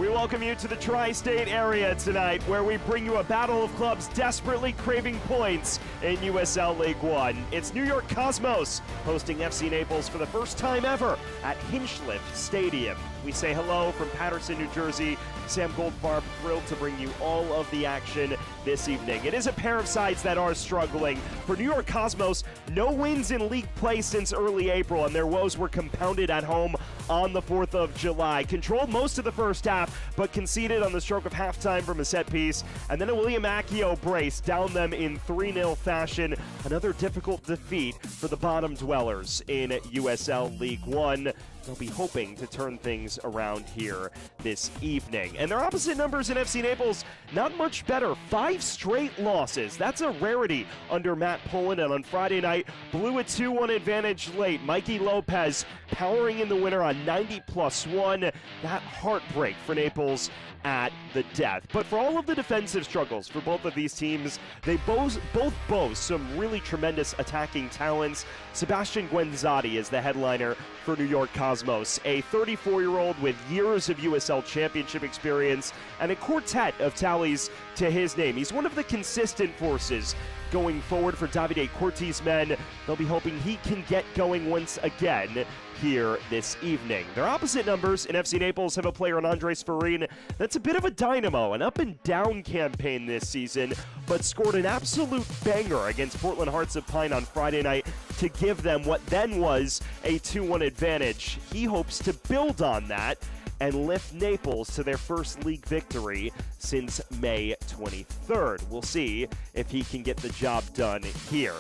We welcome you to the tri-state area tonight, where we bring you a battle of clubs desperately craving points in USL League One. It's New York Cosmos hosting FC Naples for the first time ever at Hinchliffe Stadium. We say hello from Paterson, New Jersey. Sam Goldfarb, thrilled to bring you all of the action this evening. It is a pair of sides that are struggling. For New York Cosmos, no wins in league play since early April, and their woes were compounded at home on the 4th of July. Controlled most of the first half, but conceded on the stroke of halftime from a set piece, and then a William Accio brace downed them in 3-0 fashion. Another difficult defeat for the bottom dwellers in USL League One. They'll be hoping to turn things around here this evening. And their opposite numbers in FC Naples, not much better. 5 straight losses. That's a rarity under Matt Poland, and on Friday night, blew a 2-1 advantage late. Mikey Lopez powering in the winner on 90+1. That heartbreak for Naples at the death. But for all of the defensive struggles for both of these teams, they both boast some really tremendous attacking talents. Sebastian Guenzati is the headliner for New York Cosmos, a 34-year-old with years of USL championship experience and a quartet of tallies to his name. He's one of the consistent forces going forward for Davide Corti's men. They'll be hoping he can get going once again here this evening. Their opposite numbers in FC Naples have a player in Andres Farin that's a bit of a dynamo, an up-and-down campaign this season, but scored an absolute banger against Portland Hearts of Pine on Friday night to give them what then was a 2-1 advantage. He hopes to build on that and lift Naples to their first league victory since May 23rd. We'll see if he can get the job done here.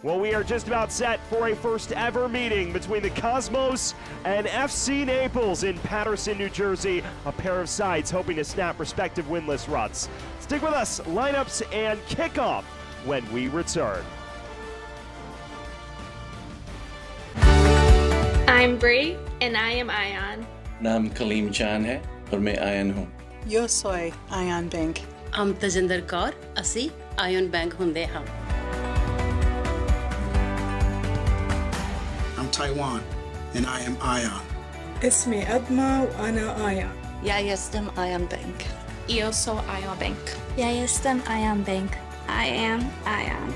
Well, we are just about set for a first ever meeting between the Cosmos and FC Naples in Paterson, New Jersey, a pair of sides hoping to snap respective winless runs. Stick with us, lineups and kickoff when we return. I'm Bree and I am Ion. नाम कलीम जान है और मैं ion हूँ। Yo soy Ion Bank. I'm Tajinder Kaur, ਅਸੀਂ Ion Bank ਹੁੰਦੇ ਹਾਂ। I'm Taiwan and I am Ion. اسمي أدمى وأنا آيان. Ja jestem Ion Bank. Eu sou Ion Bank. Ja jestem Ion Bank. I am Ion.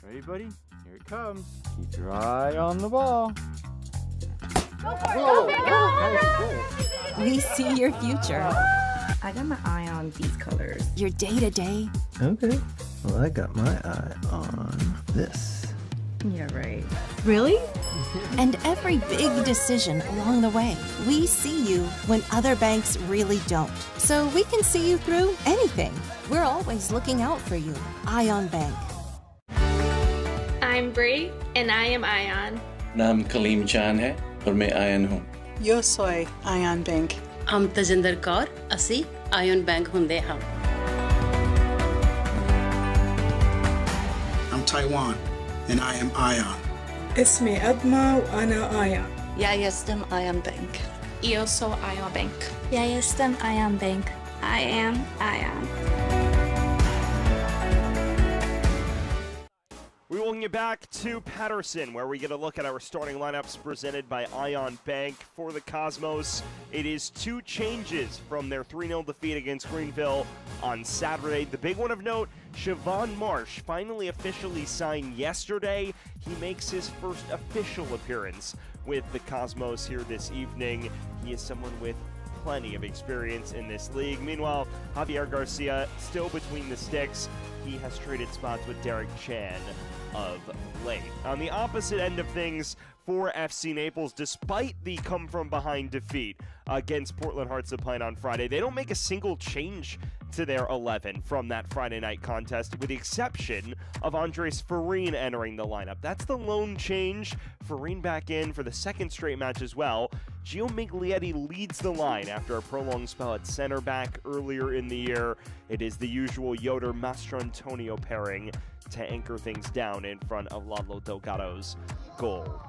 Ready, buddy? Here it comes. Keep your eye on the ball. We see your future. I got my eye on these colors. Your day-to-day. Okay. Well, I got my eye on this. Yeah, right. Really? And every big decision along the way. We see you when other banks really don't. So we can see you through anything. We're always looking out for you. Ion Bank. I'm Bree and I am Ion. नाम कलीम जान है और मैं ion हूँ। Yo soy Ion Bank. I'm Tajinder Kaur, ਅਸੀਂ Ion Bank ਹੁੰਦੇ ਹਾਂ। I'm Taiwan and I am Ion. اسمي أدمى وأنا آيان. Ja jestem Ion Bank. Eu sou Ion Bank. Ja jestem Ion Bank. I am Ion. We will get back to Paterson, where we get a look at our starting lineups presented by Ion Bank. For the Cosmos, it is 2 changes from their 3-0 defeat against Greenville on Saturday. The big one of note, Siobhan Marsh finally officially signed yesterday. He makes his first official appearance with the Cosmos here this evening. He is someone with plenty of experience in this league. Meanwhile, Javier Garcia still between the sticks. He has traded spots with Derek Chan of late. On the opposite end of things for FC Naples, despite the come-from-behind defeat against Portland Hearts of Pine on Friday, they don't make a single change to their 11 from that Friday night contest, with the exception of Andres Farine entering the lineup. That's the lone change. Farine back in for the second straight match as well. Gio Miglietti leads the line after a prolonged spell at center back earlier in the year. It is the usual Yoder Mastrantonio pairing to anchor things down in front of Lalo Delgado's goal.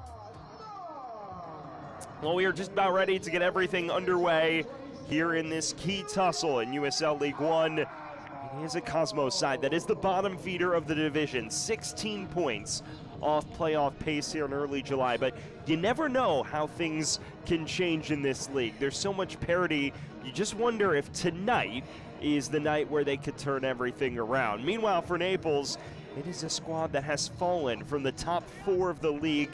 Well, we are just about ready to get everything underway here in this key tussle in USL League One. It is a Cosmos side that is the bottom feeder of the division, 16 points off playoff pace here in early July, but you never know how things can change in this league. There's so much parity, you just wonder if tonight is the night where they could turn everything around. Meanwhile, for Naples, it is a squad that has fallen from the top 4 of the league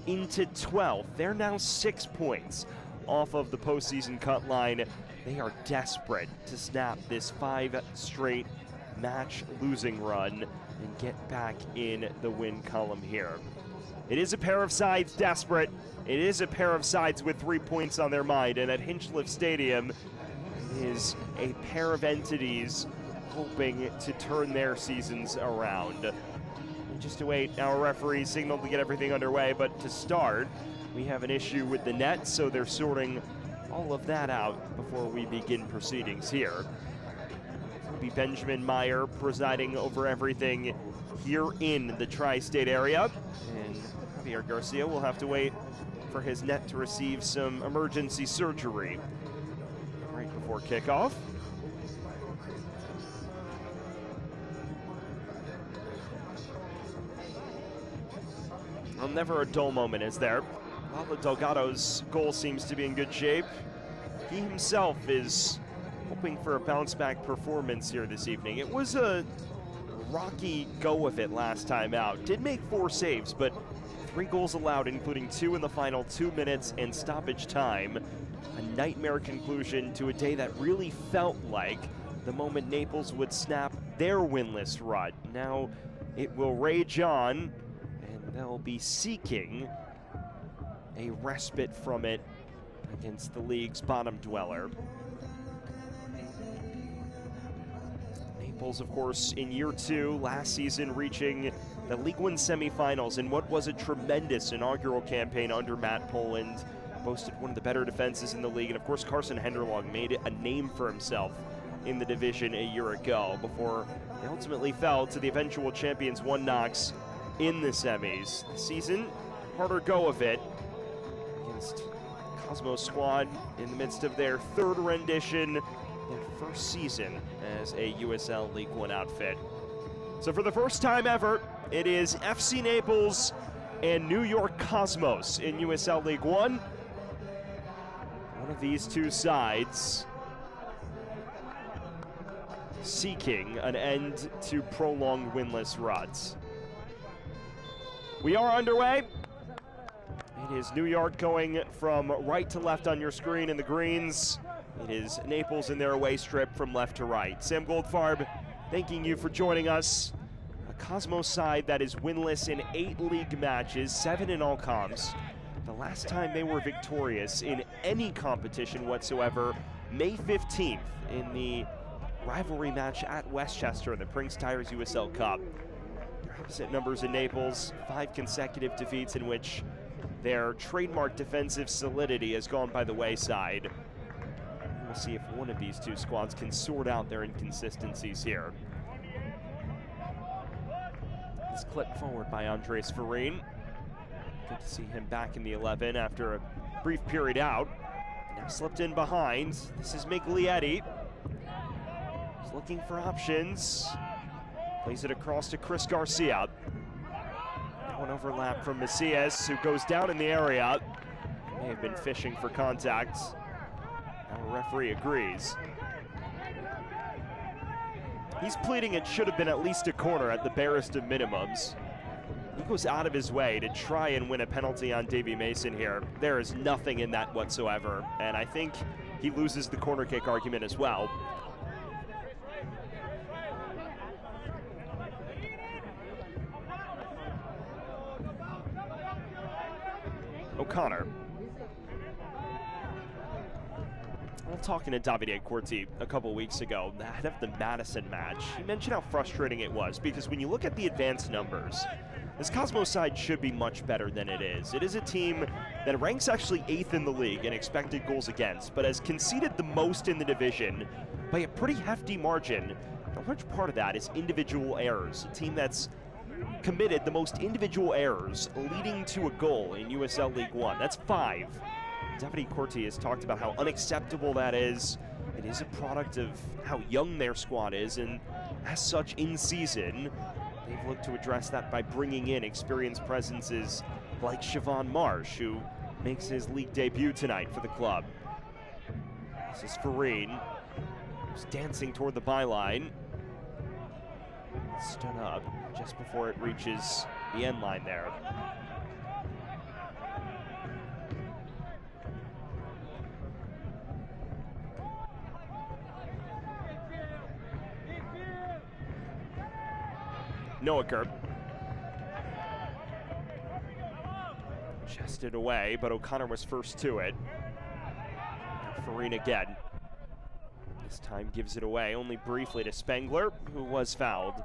into 12th. They're now 6 points off of the postseason cut line. They are desperate to snap this 5 straight match losing run and get back in the win column here. It is a pair of sides desperate. It is a pair of sides with 3 points on their mind, and at Hinchliffe Stadium is a pair of entities hoping to turn their seasons around. And just to wait, our referee signaled to get everything underway, but to start, we have an issue with the net, so they're sorting all of that out before we begin proceedings here. It'll be Benjamin Meyer presiding over everything here in the tri-state area, and Javier Garcia will have to wait for his net to receive some emergency surgery right before kickoff. Well, never a dull moment, is there? Lalo Delgado's goal seems to be in good shape. He himself is hoping for a bounce-back performance here this evening. It was a rocky go of it last time out. Did make 4 saves, but 3 goals allowed, including 2 in the final 2 minutes and stoppage time. A nightmare conclusion to a day that really felt like the moment Naples would snap their winless run. Now it will rage on, and they'll be seeking a respite from it against the league's bottom dweller. Naples, of course, in year 2, last season reaching the League One semifinals in what was a tremendous inaugural campaign under Matt Poland. Boasted one of the better defenses in the league, and of course Carson Henderlong made a name for himself in the division a year ago before they ultimately fell to the eventual champions 1 Knox in the semis. The season, harder go of it against Cosmos squad in the midst of their 3rd rendition, their first season as a USL League One outfit. So for the first time ever, it is FC Naples and New York Cosmos in USL League One. One of these two sides seeking an end to prolonged winless runs. We are underway. It is New York going from right to left on your screen in the greens. It is Naples in their away strip from left to right. Sam Goldfarb, thanking you for joining us. A Cosmos side that is winless in 8 league matches, 7 in all comps. The last time they were victorious in any competition whatsoever, May 15th in the rivalry match at Westchester in the Prince Tires USL Cup. Their opposite numbers in Naples, 5 consecutive defeats in which their trademark defensive solidity has gone by the wayside. We'll see if one of these two squads can sort out their inconsistencies here. This clip forward by Andres Farine. Good to see him back in the 11 after a brief period out. Now slipped in behind. This is Miglietti. He's looking for options. Plays it across to Chris Garcia. One overlap from Macias, who goes down in the area. May have been fishing for contact. Our referee agrees. He's pleading it should have been at least a corner at the barest of minimums. He goes out of his way to try and win a penalty on Davy Mason here. There is nothing in that whatsoever, and I think he loses the corner kick argument as well. O'Connor. Well, talking to Davide Corti a couple weeks ago, ahead of the Madison match, he mentioned how frustrating it was because when you look at the advanced numbers, this Cosmos side should be much better than it is. It is a team that ranks actually 8th in the league in expected goals against, but has conceded the most in the division by a pretty hefty margin. A large part of that is individual errors. A team that's committed the most individual errors leading to a goal in USL League One. That's 5. Davide Corti has talked about how unacceptable that is. It is a product of how young their squad is, and as such, in season, they've looked to address that by bringing in experienced presences like Siobhan Marsh, who makes his league debut tonight for the club. This is Farine, who's dancing toward the byline. Stood up just before it reaches the end line there. Noaker. Chested away, but O'Connor was first to it. Farine again. This time gives it away, only briefly to Spengler, who was fouled.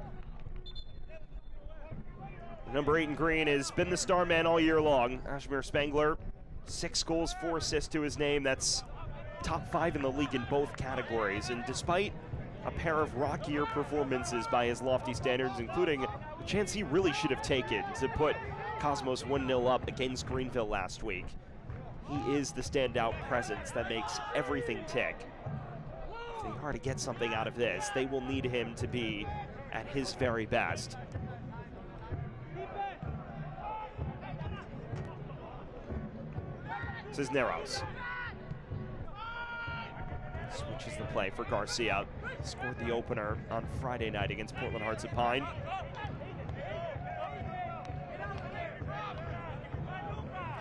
Number 8 in green has been the star man all year long. Ashmir Spengler, 6 goals, 4 assists to his name. That's top 5 in the league in both categories. And despite a pair of rockier performances by his lofty standards, including a chance he really should have taken to put Cosmos 1-0 up against Greenville last week, he is the standout presence that makes everything tick. If they are to get something out of this, they will need him to be at his very best. Cisneros switches the play for Garcia. Scored the opener on Friday night against Portland Hearts of Pine.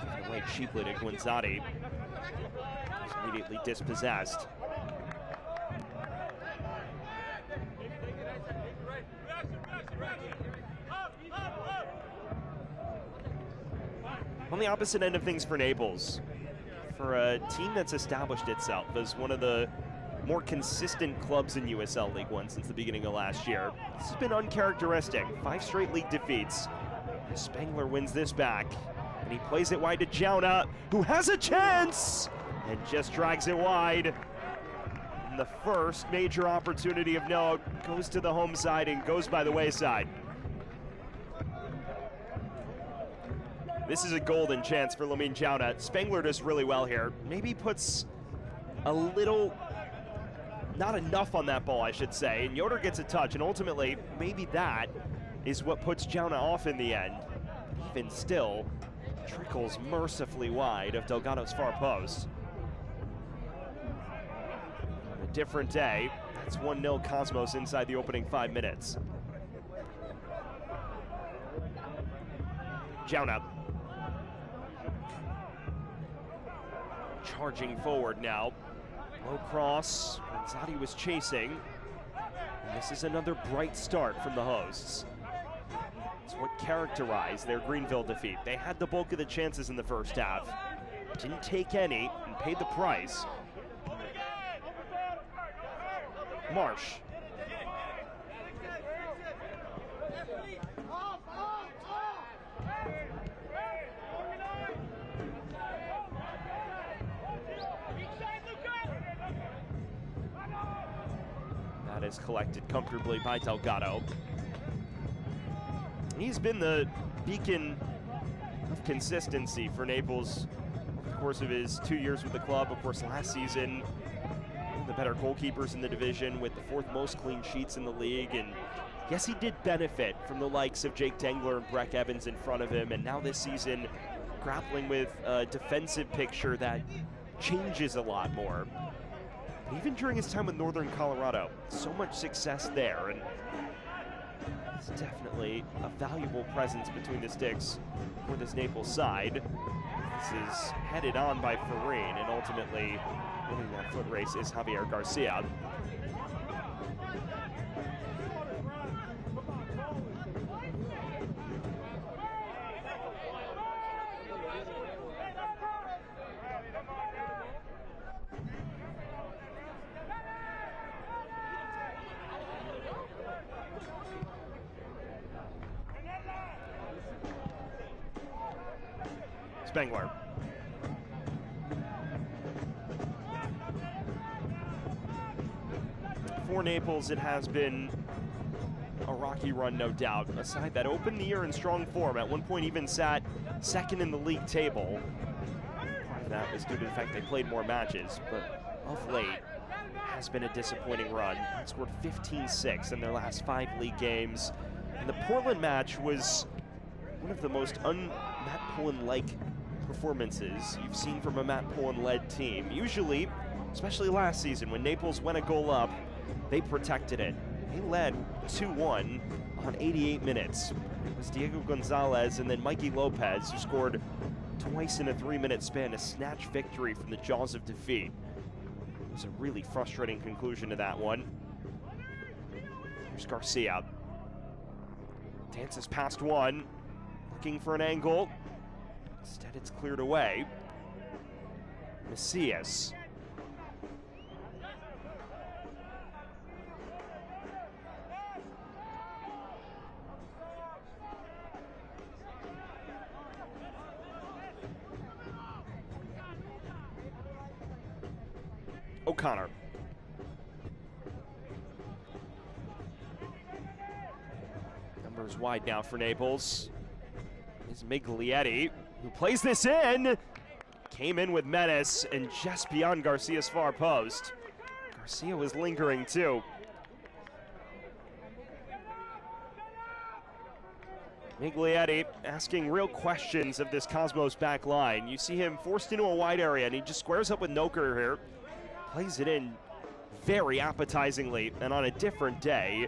Given away cheaply to Guinzati. He's immediately dispossessed. On the opposite end of things for Naples, for a team that's established itself as one of the more consistent clubs in USL League One since the beginning of last year, this has been uncharacteristic. 5 straight league defeats. Spengler wins this back, and he plays it wide to Jauna, who has a chance, and just drags it wide. And the first major opportunity of note goes to the home side and goes by the wayside. This is a golden chance for Lamine Jauna. Spengler does really well here. Maybe puts a little, not enough on that ball, I should say. And Yoder gets a touch, and ultimately, maybe that is what puts Jauna off in the end. Even still, trickles mercifully wide of Delgado's far post. On a different day, that's 1-0 Cosmos inside the opening 5 minutes. Jauna. Charging forward now. Low cross. Guinzati was chasing. And this is another bright start from the hosts. It's what characterized their Greenville defeat. They had the bulk of the chances in the first half. Didn't take any and paid the price. Marsh. That is collected comfortably by Delgado. He's been the beacon of consistency for Naples over the course of his 2 years with the club. Of course, last season, one of the better goalkeepers in the division with the 4th most clean sheets in the league. And yes, he did benefit from the likes of Jake Dengler and Breck Evans in front of him. And now this season, grappling with a defensive picture that changes a lot more. But even during his time with Northern Colorado, so much success there. And It's definitely a valuable presence between the sticks for this Naples side. This is headed on by Farin, and ultimately winning that foot race is Javier Garcia. Spengler. For Naples, it has been a rocky run, no doubt. A side that opened the year in strong form, at one point even sat second in the league table. Part of that was due to the fact they played more matches, but of late has been a disappointing run. They scored 15-6 in their last 5 league games. And the Portland match was one of the most un-Matt Pullen-like performances you've seen from a Matt Pullen-led team. Usually, especially last season, when Naples went a goal up, they protected it. They led 2-1 on 88 minutes. It was Diego Gonzalez and then Mikey Lopez who scored twice in a 3-minute span to snatch victory from the jaws of defeat. It was a really frustrating conclusion to that one. Here's Garcia. Dances past one, looking for an angle. Instead, it's cleared away. Macias. O'Connor. Numbers wide now for Naples. Is Miglietti, who plays this in. Came in with menace and just beyond Garcia's far post. Garcia was lingering too. Miglietti asking real questions of this Cosmos back line. You see him forced into a wide area and he just squares up with Noker here. Plays it in very appetizingly, and on a different day,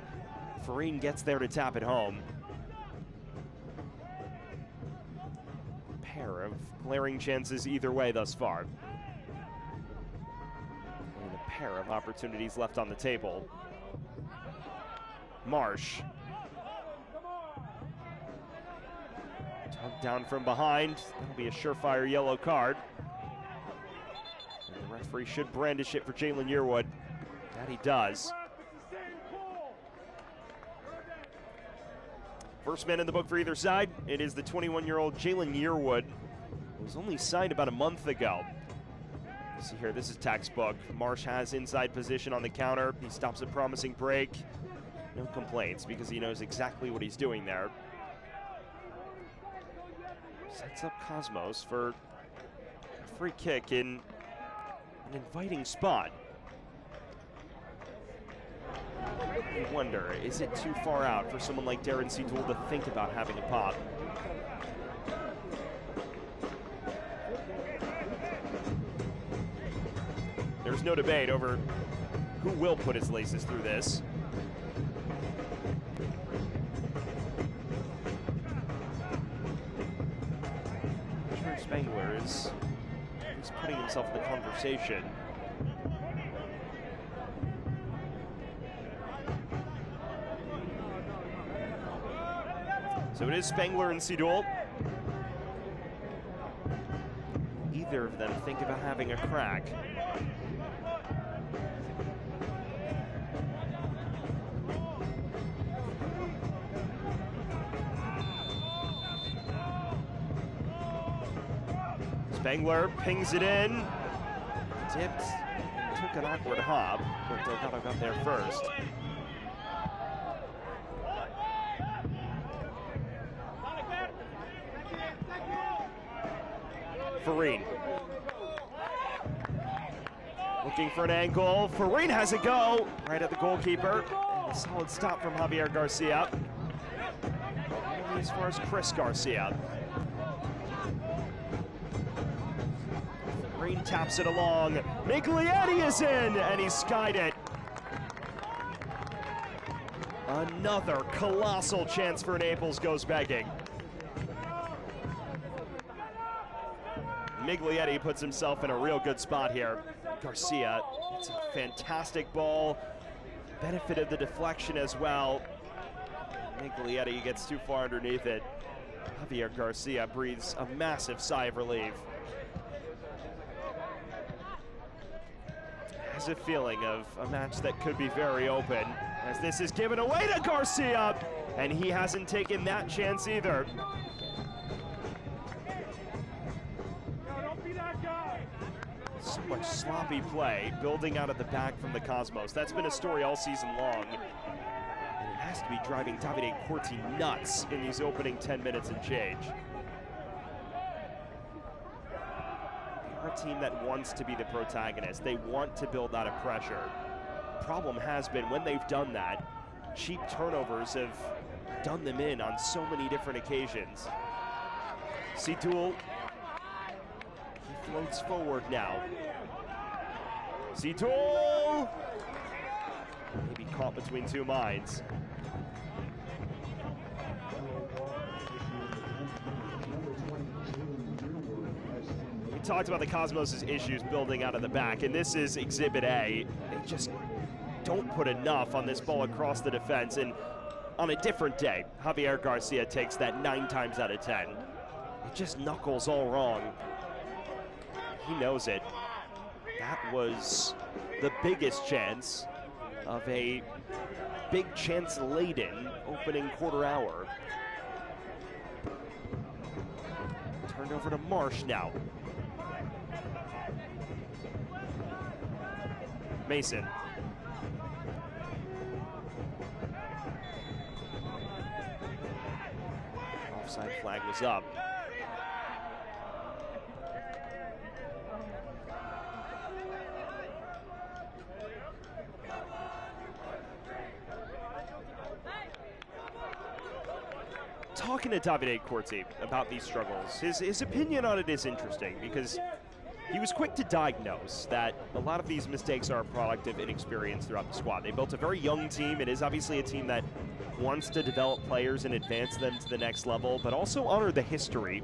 Farin gets there to tap it home. Pair of glaring chances either way thus far. And a pair of opportunities left on the table. Marsh. Tugged down from behind. That'll be a surefire yellow card. And the referee should brandish it for Jalen Yearwood. That he does. First man in the book for either side, it is the 21-year-old Jalen Yearwood, who was only signed about a month ago. You see here, this is textbook. Marsh has inside position on the counter. He stops a promising break. No complaints because he knows exactly what he's doing there. Sets up Cosmos for a free kick in an inviting spot. You wonder, is it too far out for someone like Darren Seatool to think about having a pop? There's no debate over who will put his laces through this. Spengler is putting himself in the conversation. So it is Spengler and Seatool. Either of them think about having a crack. Spengler pings it in, dipped, took an awkward hop, but Delgado got there first. Farin. Looking for an angle. Farin has a go right at the goalkeeper. And a solid stop from Javier Garcia. Only as far as Chris Garcia. Farin taps it along. Miglietti is in, and he skied it. Another colossal chance for Naples goes begging. Miglietti puts himself in a real good spot here. Garcia, it's a fantastic ball. Benefited the deflection as well. Miglietti gets too far underneath it. Javier Garcia breathes a massive sigh of relief. Has a feeling of a match that could be very open, as this is given away to Garcia, and he hasn't taken that chance either. So much sloppy play building out of the back from the Cosmos. That's been a story all season long. And it has to be driving Davide Corti nuts in these opening 10 minutes and change. They are a team that wants to be the protagonist. They want to build out of pressure. The problem has been when they've done that, cheap turnovers have done them in on so many different occasions. Sidul, he floats forward now. Sidul! Maybe caught between two minds. We talked about the Cosmos' issues building out of the back, and this is Exhibit A. They just don't put enough on this ball across the defense, and on a different day, Javier Garcia takes that 9 times out of 10. It just knuckles all wrong. He knows it. That was the biggest chance of a big chance-laden opening quarter hour. Turned over to Marsh now. Mason. Offside flag was up. Talking to Davide Corti about these struggles, his opinion on it is interesting because he was quick to diagnose that a lot of these mistakes are a product of inexperience throughout the squad. They built a very young team. It is obviously a team that wants to develop players and advance them to the next level, but also honor the history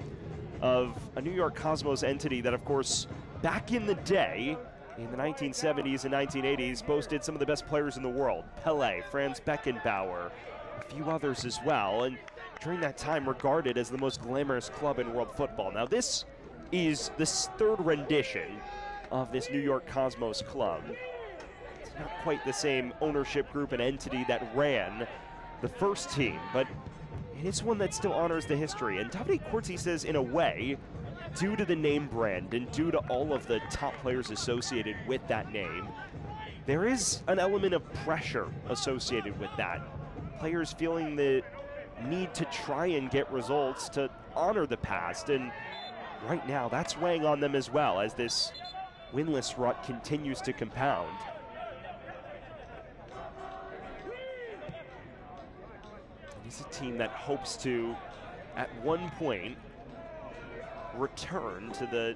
of a New York Cosmos entity that, of course, back in the day, in the 1970s and 1980s, boasted some of the best players in the world. Pelé, Franz Beckenbauer, a few others as well, and during that time regarded as the most glamorous club in world football. Now this is the third rendition of this New York Cosmos club. It's not quite the same ownership group and entity that ran the first team, but it is one that still honors the history. And Davide Corti says, in a way, due to the name brand and due to all of the top players associated with that name, there is an element of pressure associated with that. Players feeling the need to try and get results to honor the past, and right now that's weighing on them as well as this winless rut continues to compound. It's a team that hopes to, at one point, return to the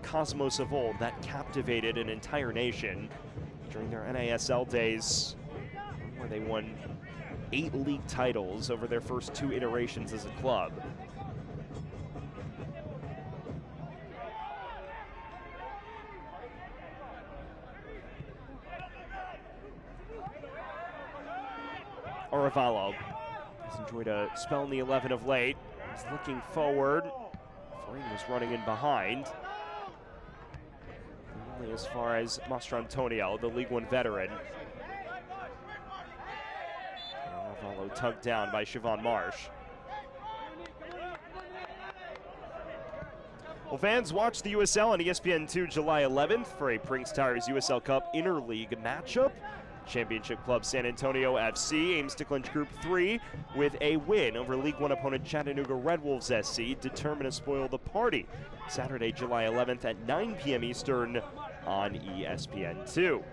Cosmos of old that captivated an entire nation during their NASL days, where they won 8 league titles over their first 2 iterations as a club. Arevalo has enjoyed a spell in the 11 of late. He's looking forward. Farin was running in behind. Only as far as Mastrantonio, the League One veteran. Arevalo tugged down by Siobhan Marsh. Well, fans, watch the USL on ESPN2 July 11th for a Prince Tires USL Cup interleague matchup. Championship club San Antonio FC aims to clinch Group 3 with a win over League One opponent Chattanooga Red Wolves SC, determined to spoil the party. Saturday, July 11th at 9 p.m. Eastern on ESPN2.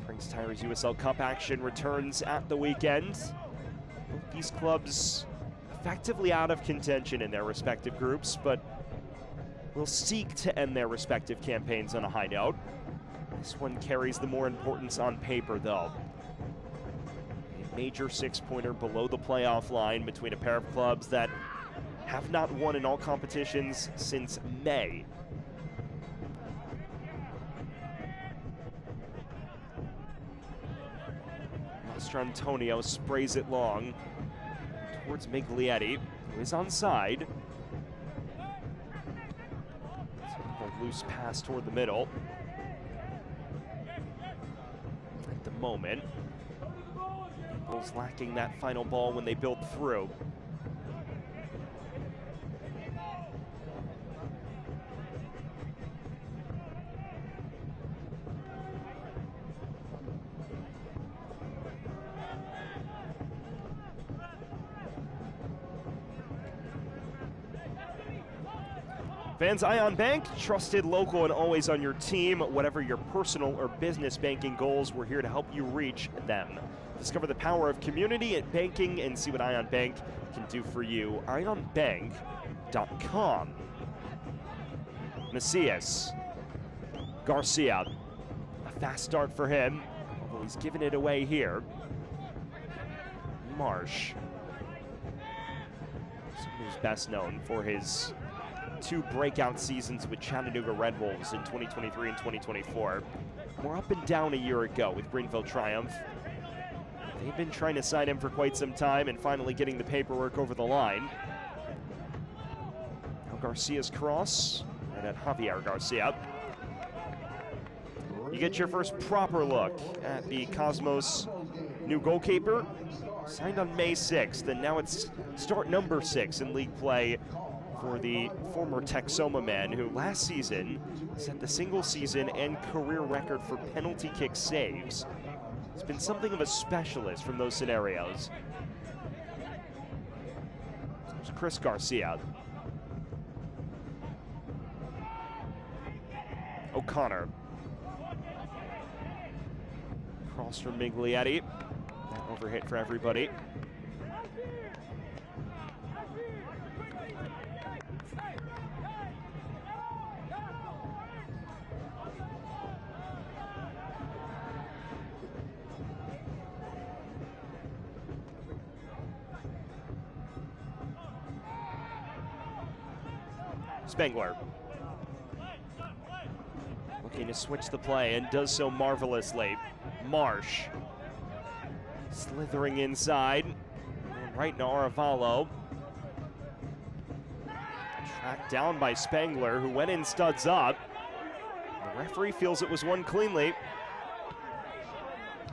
Prince Tires USL Cup action returns at the weekend. Both these clubs effectively out of contention in their respective groups, but will seek to end their respective campaigns on a high note. This one carries the more importance on paper, though. major six-pointer below the playoff line between a pair of clubs that have not won in all competitions since May. Mastrantonio sprays it long towards Miglietti, who is onside. A loose pass toward the middle. At the moment, Naples lacking that final ball when they build through. Fans, Ion Bank, trusted, local, and always on your team. Whatever your personal or business banking goals, we're here to help you reach them. Discover the power of community at banking and see what Ion Bank can do for you. IonBank.com. Macias. Garcia. A fast start for him, although he's given it away here. Marsh. Someone who's best known for his 2 breakout seasons with Chattanooga Red Wolves in 2023 and 2024. More up and down a year ago with Greenville Triumph. They've been trying to sign him for quite some time and finally getting the paperwork over the line. Now Garcia's cross, right at Javier Garcia. You get your first proper look at the Cosmos new goalkeeper. Signed on May 6th, and now it's start number 6 in league play for the former Texoma man, who last season set the single season and career record for penalty kick saves. He's been something of a specialist from those scenarios. There's Chris Garcia. O'Connor. Cross from Miglietti. That overhit for everybody. Spengler looking to switch the play and does so marvelously. Marsh slithering inside and right to Aravalo. Tracked down by Spengler, who went in studs up. The referee feels it was won cleanly,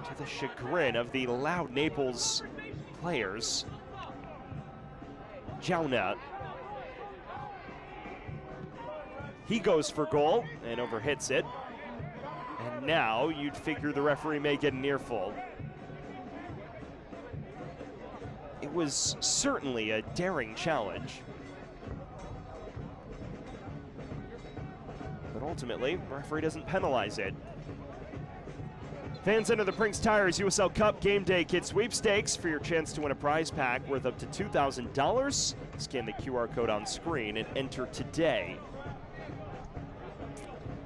to the chagrin of the loud Naples players. Jauna. He goes for goal and overhits it. And now you'd figure the referee may get an earful. It was certainly a daring challenge. But ultimately, the referee doesn't penalize it. Fans, enter the Brinks Tires USL Cup Game Day Kit Sweepstakes for your chance to win a prize pack worth up to $2,000. Scan the QR code on screen and enter today.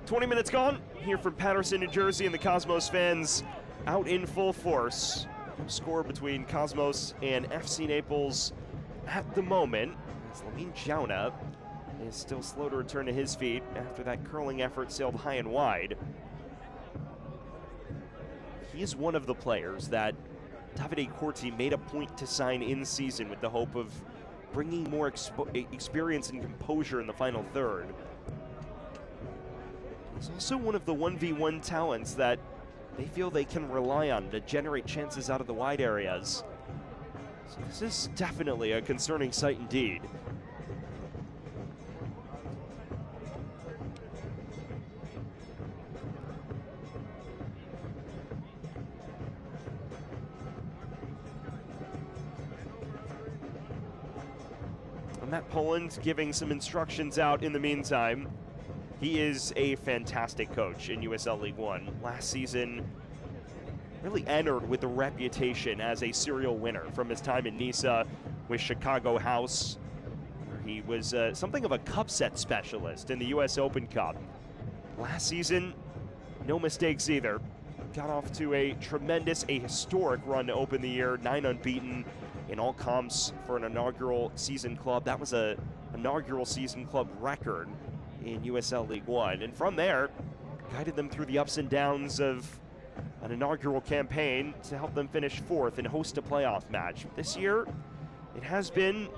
20 minutes gone here from Patterson, New Jersey, and the Cosmos fans out in full force. No score between Cosmos and FC Naples at the moment, as Lamine Jauna is still slow to return to his feet after that curling effort sailed high and wide. He is one of the players that Davide Corti made a point to sign in season with the hope of bringing more experience and composure in the final third. He's also one of the 1v1 talents that they feel they can rely on to generate chances out of the wide areas. So this is definitely a concerning sight indeed. And Matt Poland giving some instructions out in the meantime. He is a fantastic coach in USL League One. Last season, really entered with a reputation as a serial winner from his time in Nisa with Chicago House, where he was something of a cup set specialist in the US Open Cup. Last season, no mistakes either. got off to a historic run to open the year, 9 unbeaten in all comps for an inaugural season club. That was a inaugural season club record in USL League One. And from there, guided them through the ups and downs of an inaugural campaign to help them finish 4th and host a playoff match. This year, it has been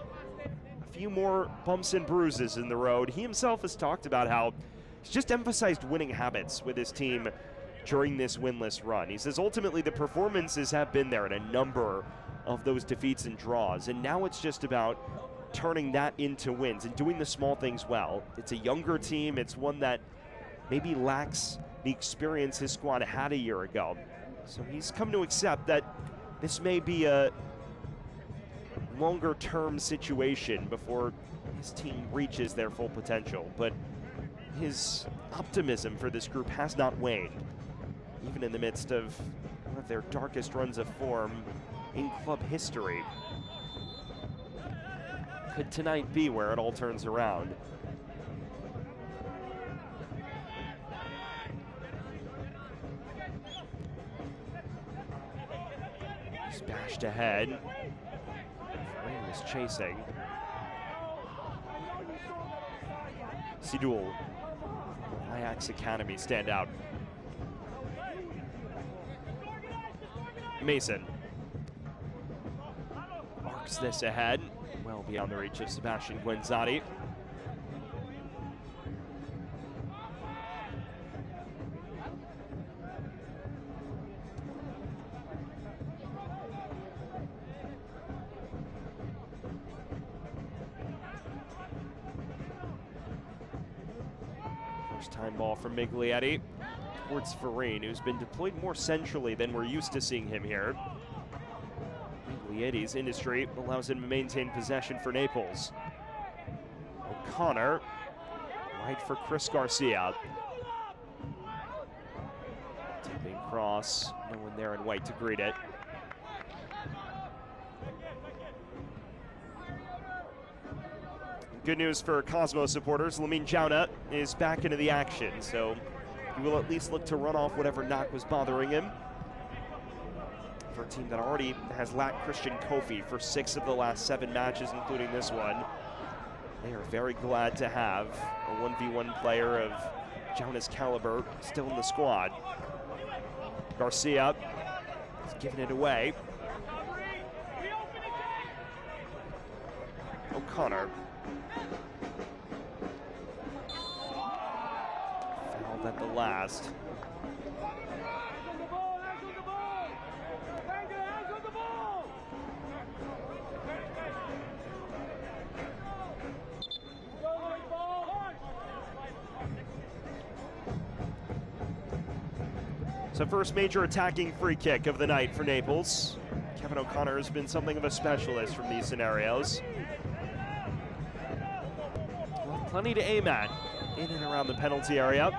a few more bumps and bruises in the road. He himself has talked about how he's just emphasized winning habits with his team during this winless run. He says ultimately the performances have been there in a number of those defeats and draws, and now it's just about turning that into wins and doing the small things well. It's a younger team. It's one that maybe lacks the experience his squad had a year ago. So he's come to accept that this may be a longer-term situation before his team reaches their full potential. But his optimism for this group has not waned, even in the midst of one of their darkest runs of form in club history. Could tonight be where it all turns around? He's bashed ahead. Frame is chasing. Sidul, Ajax Academy stand out. Mason arcs this ahead, well beyond the reach of Sebastian Guenzati. First time ball from Miglietti towards Farine, who's been deployed more centrally than we're used to seeing him here. Miglietti's industry allows him to maintain possession for Naples. O'Connor, right for Chris Garcia. Tipping cross, no one there in white to greet it. Good news for Cosmos supporters, Lamine Jauna is back into the action, so he will at least look to run off whatever knock was bothering him. For a team that already has lacked Christian Kofi for 6 of the last 7 matches, including this one, they are very glad to have a 1v1 player of Jauna's caliber still in the squad. Garcia is giving it away. O'Connor. Fouled at the last. So first major attacking free kick of the night for Naples. Kevin O'Connor has been something of a specialist from these scenarios. Well, plenty to aim at in and around the penalty area.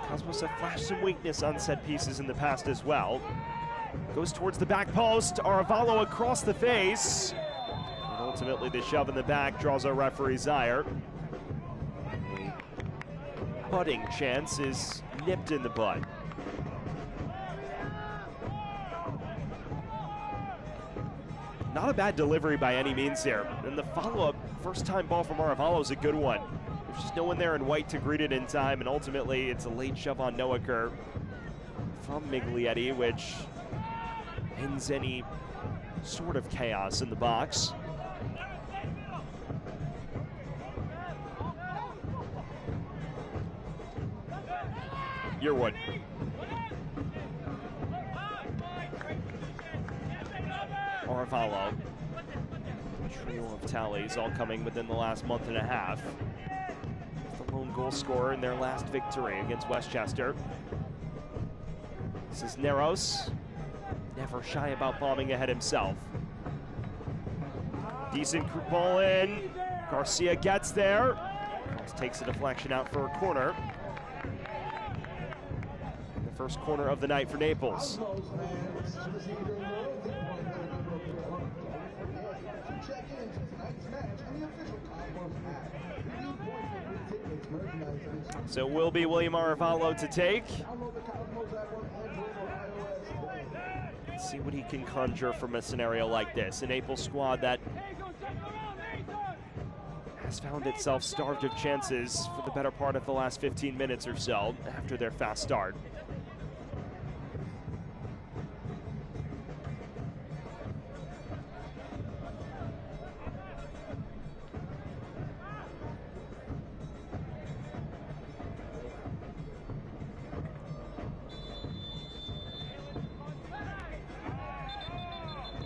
Cosmos have flashed some weakness on set pieces in the past as well. Goes towards the back post, Aravalo across the face. And ultimately the shove in the back draws a referee's ire. A budding chance is nipped in the bud. Not a bad delivery by any means here. And the follow-up first-time ball from Aravalo is a good one. There's just no one there in white to greet it in time, and ultimately it's a late shove on Noaker from Miglietti, which ends any sort of chaos in the box. Yearwood. Aravalo. A trio of tallies all coming within the last month and a half. The lone goal scorer in their last victory against Westchester. Cisneros, never shy about bombing ahead himself. Decent ball in. Garcia gets there. Takes a deflection out for a corner. And the first corner of the night for Naples. So it will be William Aravalo to take. See what he can conjure from a scenario like this. A Naples squad that has found itself starved of chances for the better part of the last 15 minutes or so after their fast start.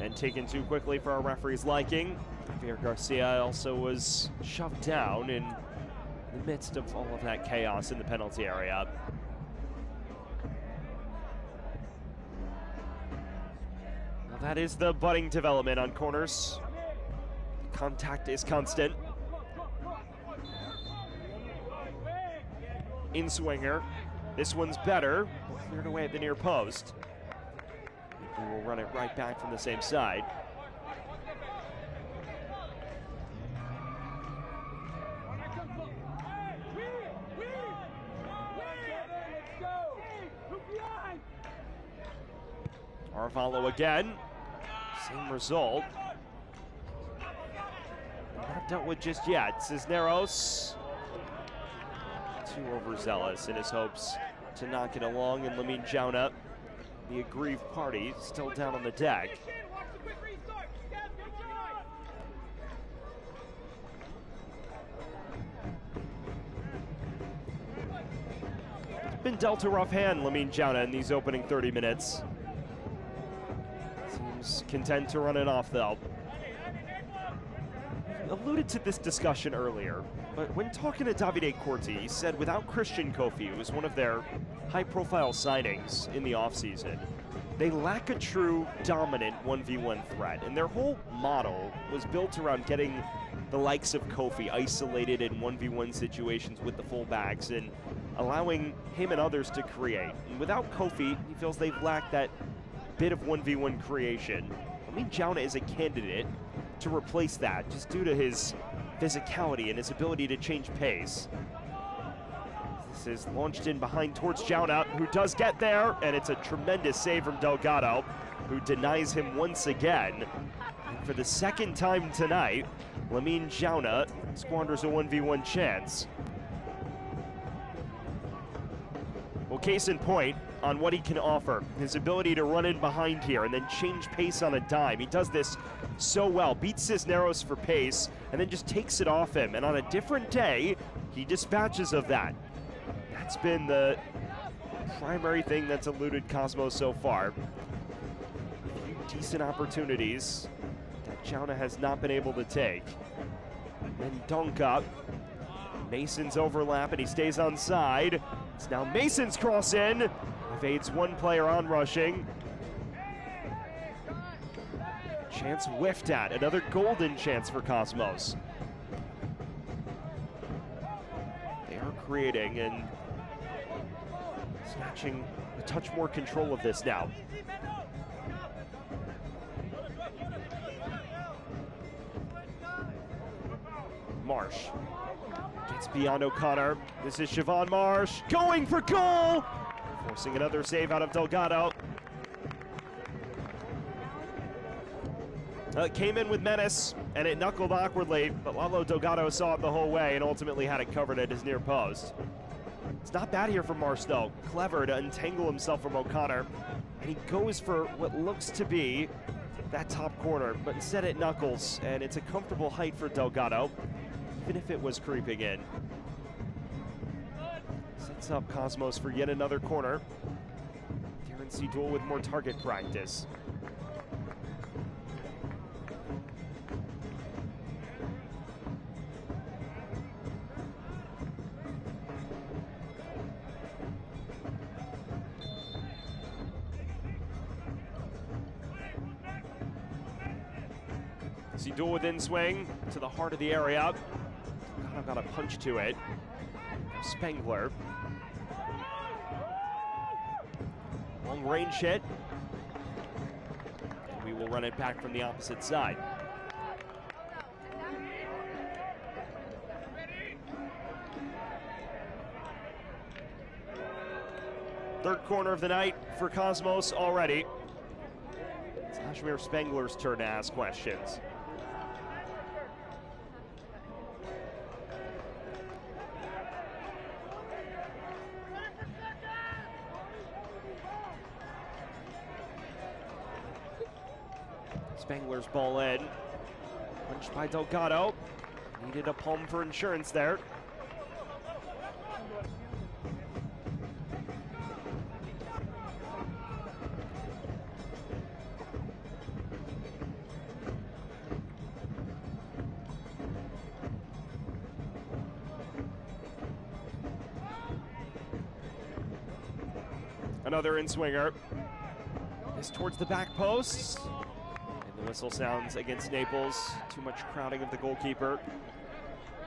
And taken too quickly for our referee's liking. Javier Garcia also was shoved down in the midst of all of that chaos in the penalty area. Now that is the budding development on corners. Contact is constant. In swinger. This one's better. Cleared away at the near post. We will run it right back from the same side. Arvalo again. Same result. Not dealt with just yet. Cisneros. Too overzealous in his hopes to knock it along, and Lamine Jauna, the aggrieved party, still down on the deck. Been dealt a rough hand, Lamine Jauna, in these opening 30 minutes. Seems content to run it off, though. Alluded to this discussion earlier, but when talking to Davide Corti, he said without Christian Kofi, who was one of their high-profile signings in the offseason, they lack a true dominant 1v1 threat, and their whole model was built around getting the likes of Kofi isolated in 1v1 situations with the fullbacks and allowing him and others to create. And without Kofi, he feels they've lacked that bit of 1v1 creation. I mean, Jauna is a candidate to replace that just due to his physicality and his ability to change pace. This is launched in behind towards Jauna, who does get there, and it's a tremendous save from Delgado, who denies him once again. And for the second time tonight, Lamine Jauna squanders a 1v1 chance. Well, case in point on what he can offer, his ability to run in behind here and then change pace on a dime. He does this so well, beats Cisneros for pace, and then just takes it off him. And on a different day, he dispatches of that. That's been the primary thing that's eluded Cosmos so far. A few decent opportunities that Jauna has not been able to take. Then dunk up. Mason's overlap, and he stays on side. It's now Mason's cross in. Evades one player on rushing. Chance whiffed at. Another golden chance for Cosmos. They are creating and snatching a touch more control of this now. Marsh gets beyond O'Connor. This is Siobhan Marsh going for goal! Forcing another save out of Delgado. It came in with menace, and it knuckled awkwardly, but Lalo Delgado saw it the whole way and ultimately had it covered at his near post. It's not bad here from Marsh, though. Clever to untangle himself from O'Connor, and he goes for what looks to be that top corner, but instead it knuckles, and it's a comfortable height for Delgado, even if it was creeping in. Sets up Cosmos for yet another corner. Darren Seedule with more target practice. Seedule with in swing to the heart of the area. Got a punch to it. Spengler. Long range hit. And we will run it back from the opposite side. Third corner of the night for Cosmos already. Kashmir Spengler's turn to ask questions. Spengler's ball in. Punched by Delgado. Needed a palm for insurance there. Another in-swinger. This towards the back post. And the whistle sounds against Naples. Too much crowding of the goalkeeper.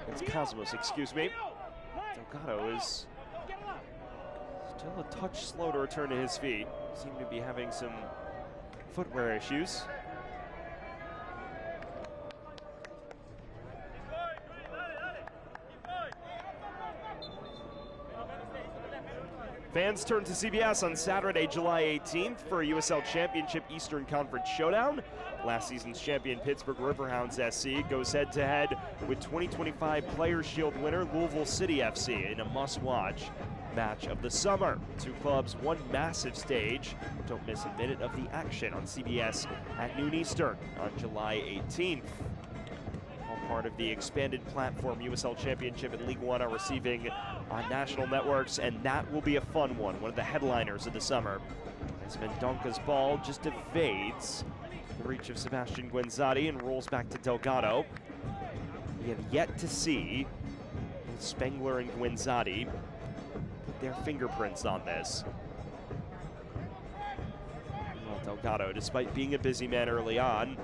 It's Cosmos, excuse me. Delgado is still a touch slow to return to his feet. Seem to be having some footwear issues. Fans turn to CBS on Saturday, July 18th for a USL Championship Eastern Conference Showdown. Last season's champion Pittsburgh Riverhounds SC goes head-to-head with 2025 Players' Shield winner Louisville City FC in a must-watch match of the summer. Two clubs, one massive stage. Don't miss a minute of the action on CBS at noon Eastern on July 18th. All part of the expanded platform USL Championship and League One are receiving on national networks, and that will be a fun one of the headliners of the summer. As Mendonca's ball just evades the reach of Sebastian Guenzati and rolls back to Delgado. We have yet to see both Spengler and Guenzati put their fingerprints on this. Well, Delgado, despite being a busy man early on,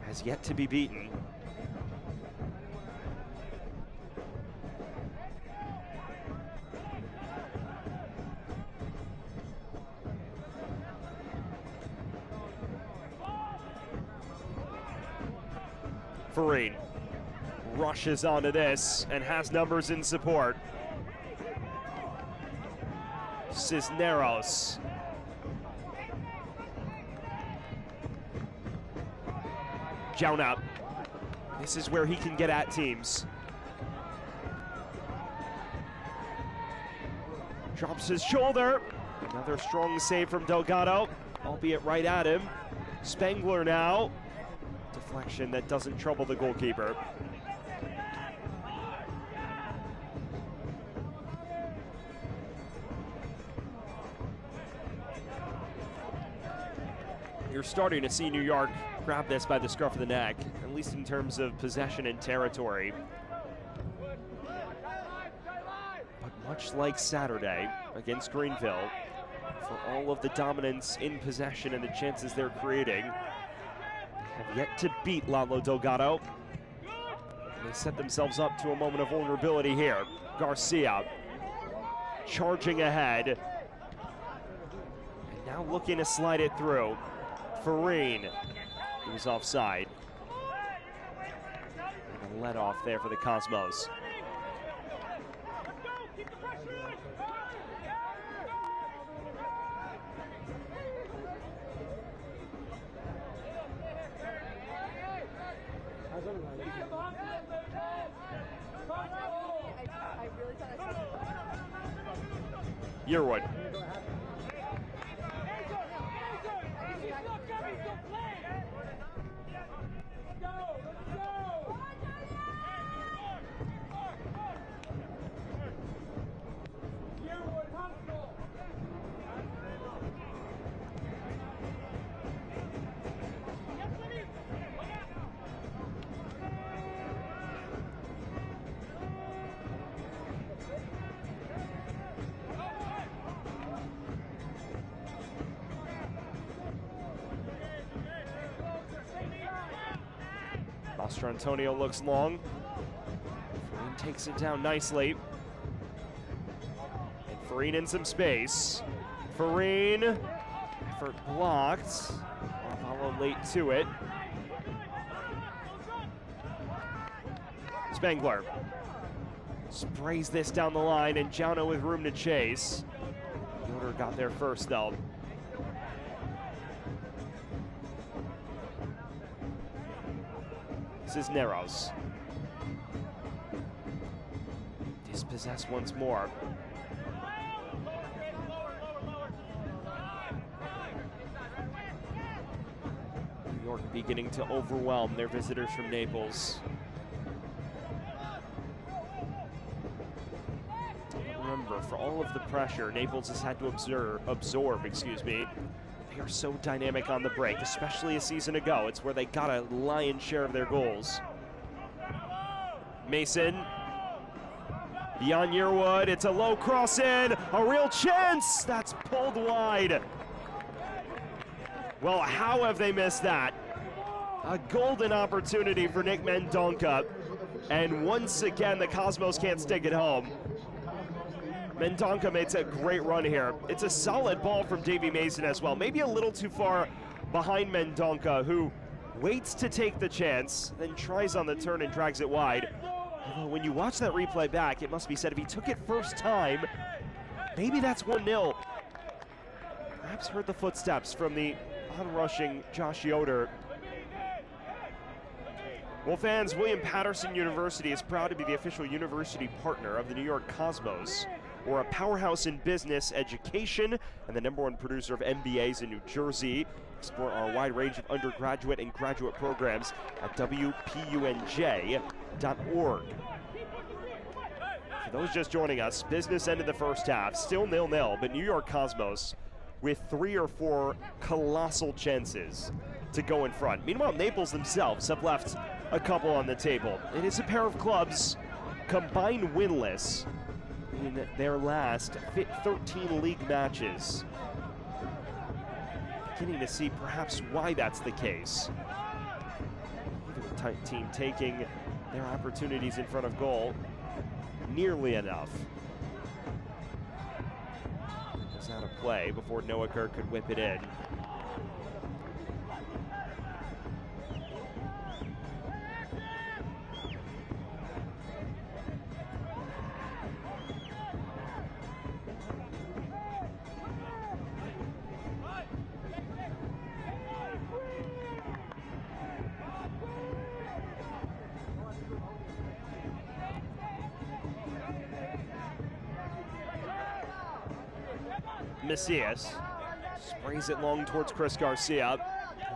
has yet to be beaten. Farine rushes onto this and has numbers in support. Cisneros. Jauna. This is where he can get at teams. Drops his shoulder. Another strong save from Delgado, albeit right at him. Spengler now. Deflection that doesn't trouble the goalkeeper. You're starting to see New York grab this by the scruff of the neck, at least in terms of possession and territory. But much like Saturday against Greenville, for all of the dominance in possession and the chances they're creating, have yet to beat Lalo Delgado. They set themselves up to a moment of vulnerability here. Garcia charging ahead. And now looking to slide it through. Farine, he was offside. And a let off there for the Cosmos. Yearwood. Mastrantonio looks long. Farine takes it down nicely. And Farine in some space. Farine, effort blocked. Follow late to it. Spengler sprays this down the line, and Jauna with room to chase. Yoder got there first though. Cisneros. Dispossessed once more. New York beginning to overwhelm their visitors from Naples. Remember, for all of the pressure Naples has had to absorb, they are so dynamic on the break, especially a season ago. It's where they got a lion's share of their goals. Mason, beyond Yearwood, it's a low cross in, a real chance, that's pulled wide. Well, how have they missed that? A golden opportunity for Nick Mendonca, and once again the Cosmos can't stick it home. Mendonca makes a great run here. It's a solid ball from Davy Mason as well. Maybe a little too far behind Mendonca, who waits to take the chance, then tries on the turn and drags it wide. Although when you watch that replay back, it must be said if he took it first time, maybe that's 1-0. Perhaps heard the footsteps from the onrushing Josh Yoder. Well, fans, William Patterson University is proud to be the official university partner of the New York Cosmos. We're a powerhouse in business education and the #1 producer of MBAs in New Jersey. Explore our wide range of undergraduate and graduate programs at WPUNJ.org. For those just joining us, business ended the first half, still 0-0, but New York Cosmos with 3 or 4 colossal chances to go in front. Meanwhile, Naples themselves have left a couple on the table. It is a pair of clubs combined winless in their last 13 league matches. Beginning to see perhaps why that's the case. Either team taking their opportunities in front of goal nearly enough. It was out of play before Noaker could whip it in. Macias sprays it long towards Chris Garcia,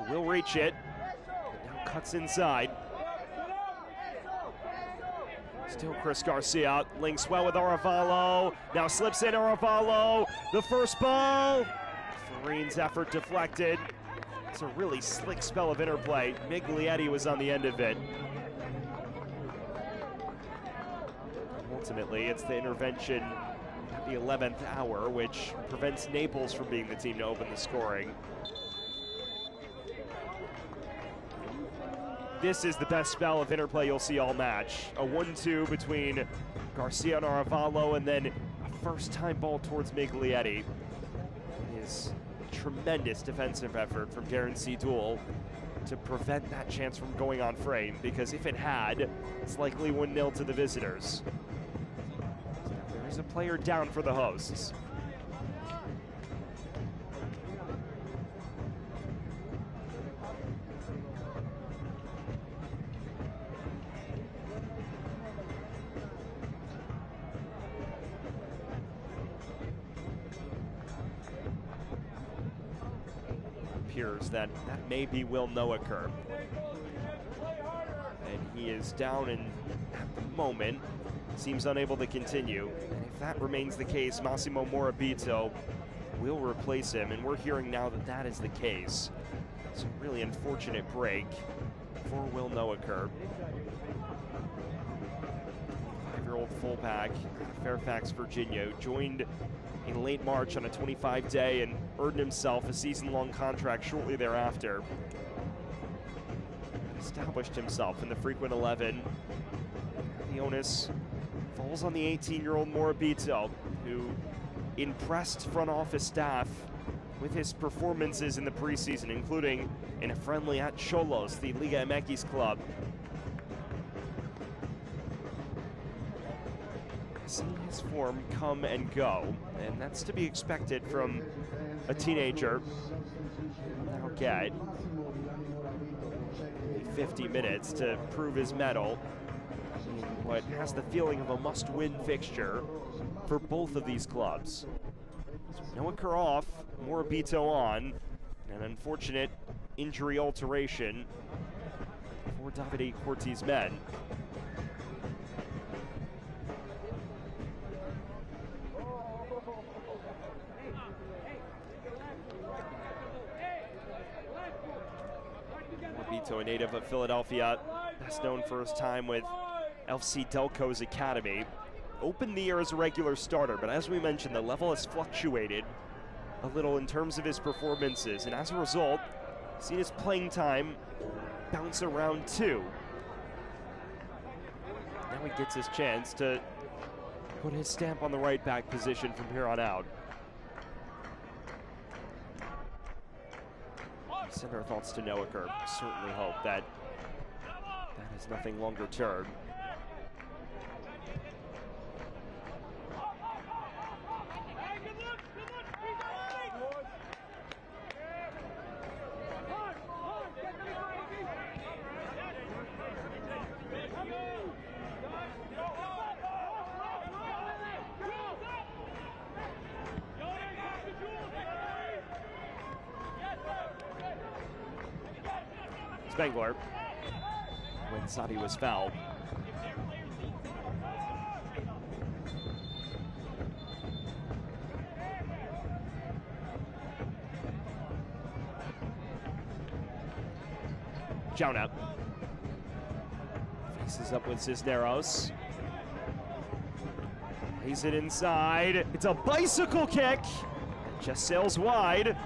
who will reach it, but now cuts inside. Still Chris Garcia, links well with Arevalo, now slips in Arevalo, the first ball, Fareen's effort deflected. It's a really slick spell of interplay. Miglietti was on the end of it. Ultimately, it's the intervention at the 11th hour, which prevents Naples from being the team to open the scoring. This is the best spell of interplay you'll see all match. A 1-2 between Garcia and Arevalo, and then a first-time ball towards Miglietti. It is a tremendous defensive effort from Darren Seedul to prevent that chance from going on frame, because if it had, it's likely 1-0 to the visitors. A player down for the hosts. Appears that may be Will Noaker. And he is down and at the moment seems unable to continue. And if that remains the case, Massimo Morabito will replace him, and we're hearing now that that is the case. It's a really unfortunate break for Will Noaker. 5-year-old fullback out of Fairfax, Virginia, who joined in late March on a 25-day and earned himself a season-long contract shortly thereafter. Established himself in the frequent 11. The onus falls on the 18-year-old Morabito, who impressed front office staff with his performances in the preseason, including in a friendly at Cholos, the Liga MX club. Seeing his form come and go, and that's to be expected from a teenager. Now get 50 minutes to prove his mettle in what has the feeling of a must-win fixture for both of these clubs. Noah Kerr off, Morabito on, an unfortunate injury alteration for Davide Corti's men. Morabito, a native of Philadelphia, best known for his time with FC Delco's academy. Opened the year as a regular starter, but as we mentioned, the level has fluctuated a little in terms of his performances, and as a result, seen his playing time bounce around too. Now he gets his chance to put his stamp on the right back position from here on out. We send our thoughts to Noah Kerr. Certainly hope that that is nothing longer term. Spengler, when Sadi was fouled. Jonah faces up with Cisneros. Plays it inside. It's a bicycle kick. It just sails wide.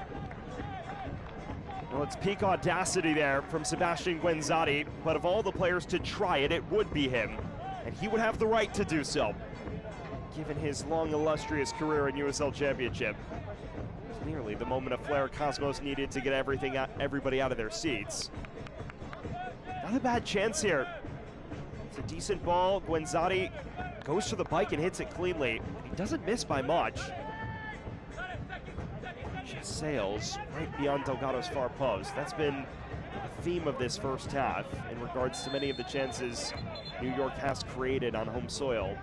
Well, it's peak audacity there from Sebastian Guenzati, but of all the players to try it, it would be him. And he would have the right to do so, given his long, illustrious career in USL Championship. It's nearly the moment of flair Cosmos needed to get everybody out of their seats. Not a bad chance here. It's a decent ball. Guenzati goes to the bike and hits it cleanly. He doesn't miss by much. Just sails right beyond Delgado's far post. That's been a theme of this first half in regards to many of the chances New York has created on home soil.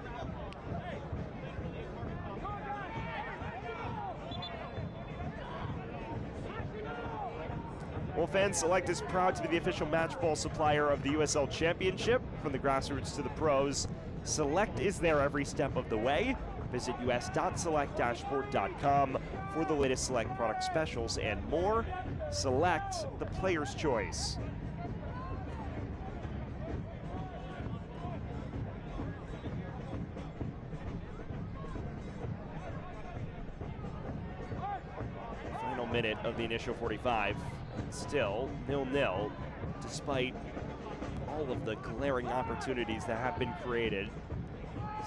Well, fans, Select is proud to be the official match ball supplier of the USL Championship. From the grassroots to the pros, Select is there every step of the way. Visit us.select-sport.com for the latest Select product specials and more. Select, the player's choice. Final minute of the initial 45. Still 0-0, despite all of the glaring opportunities that have been created.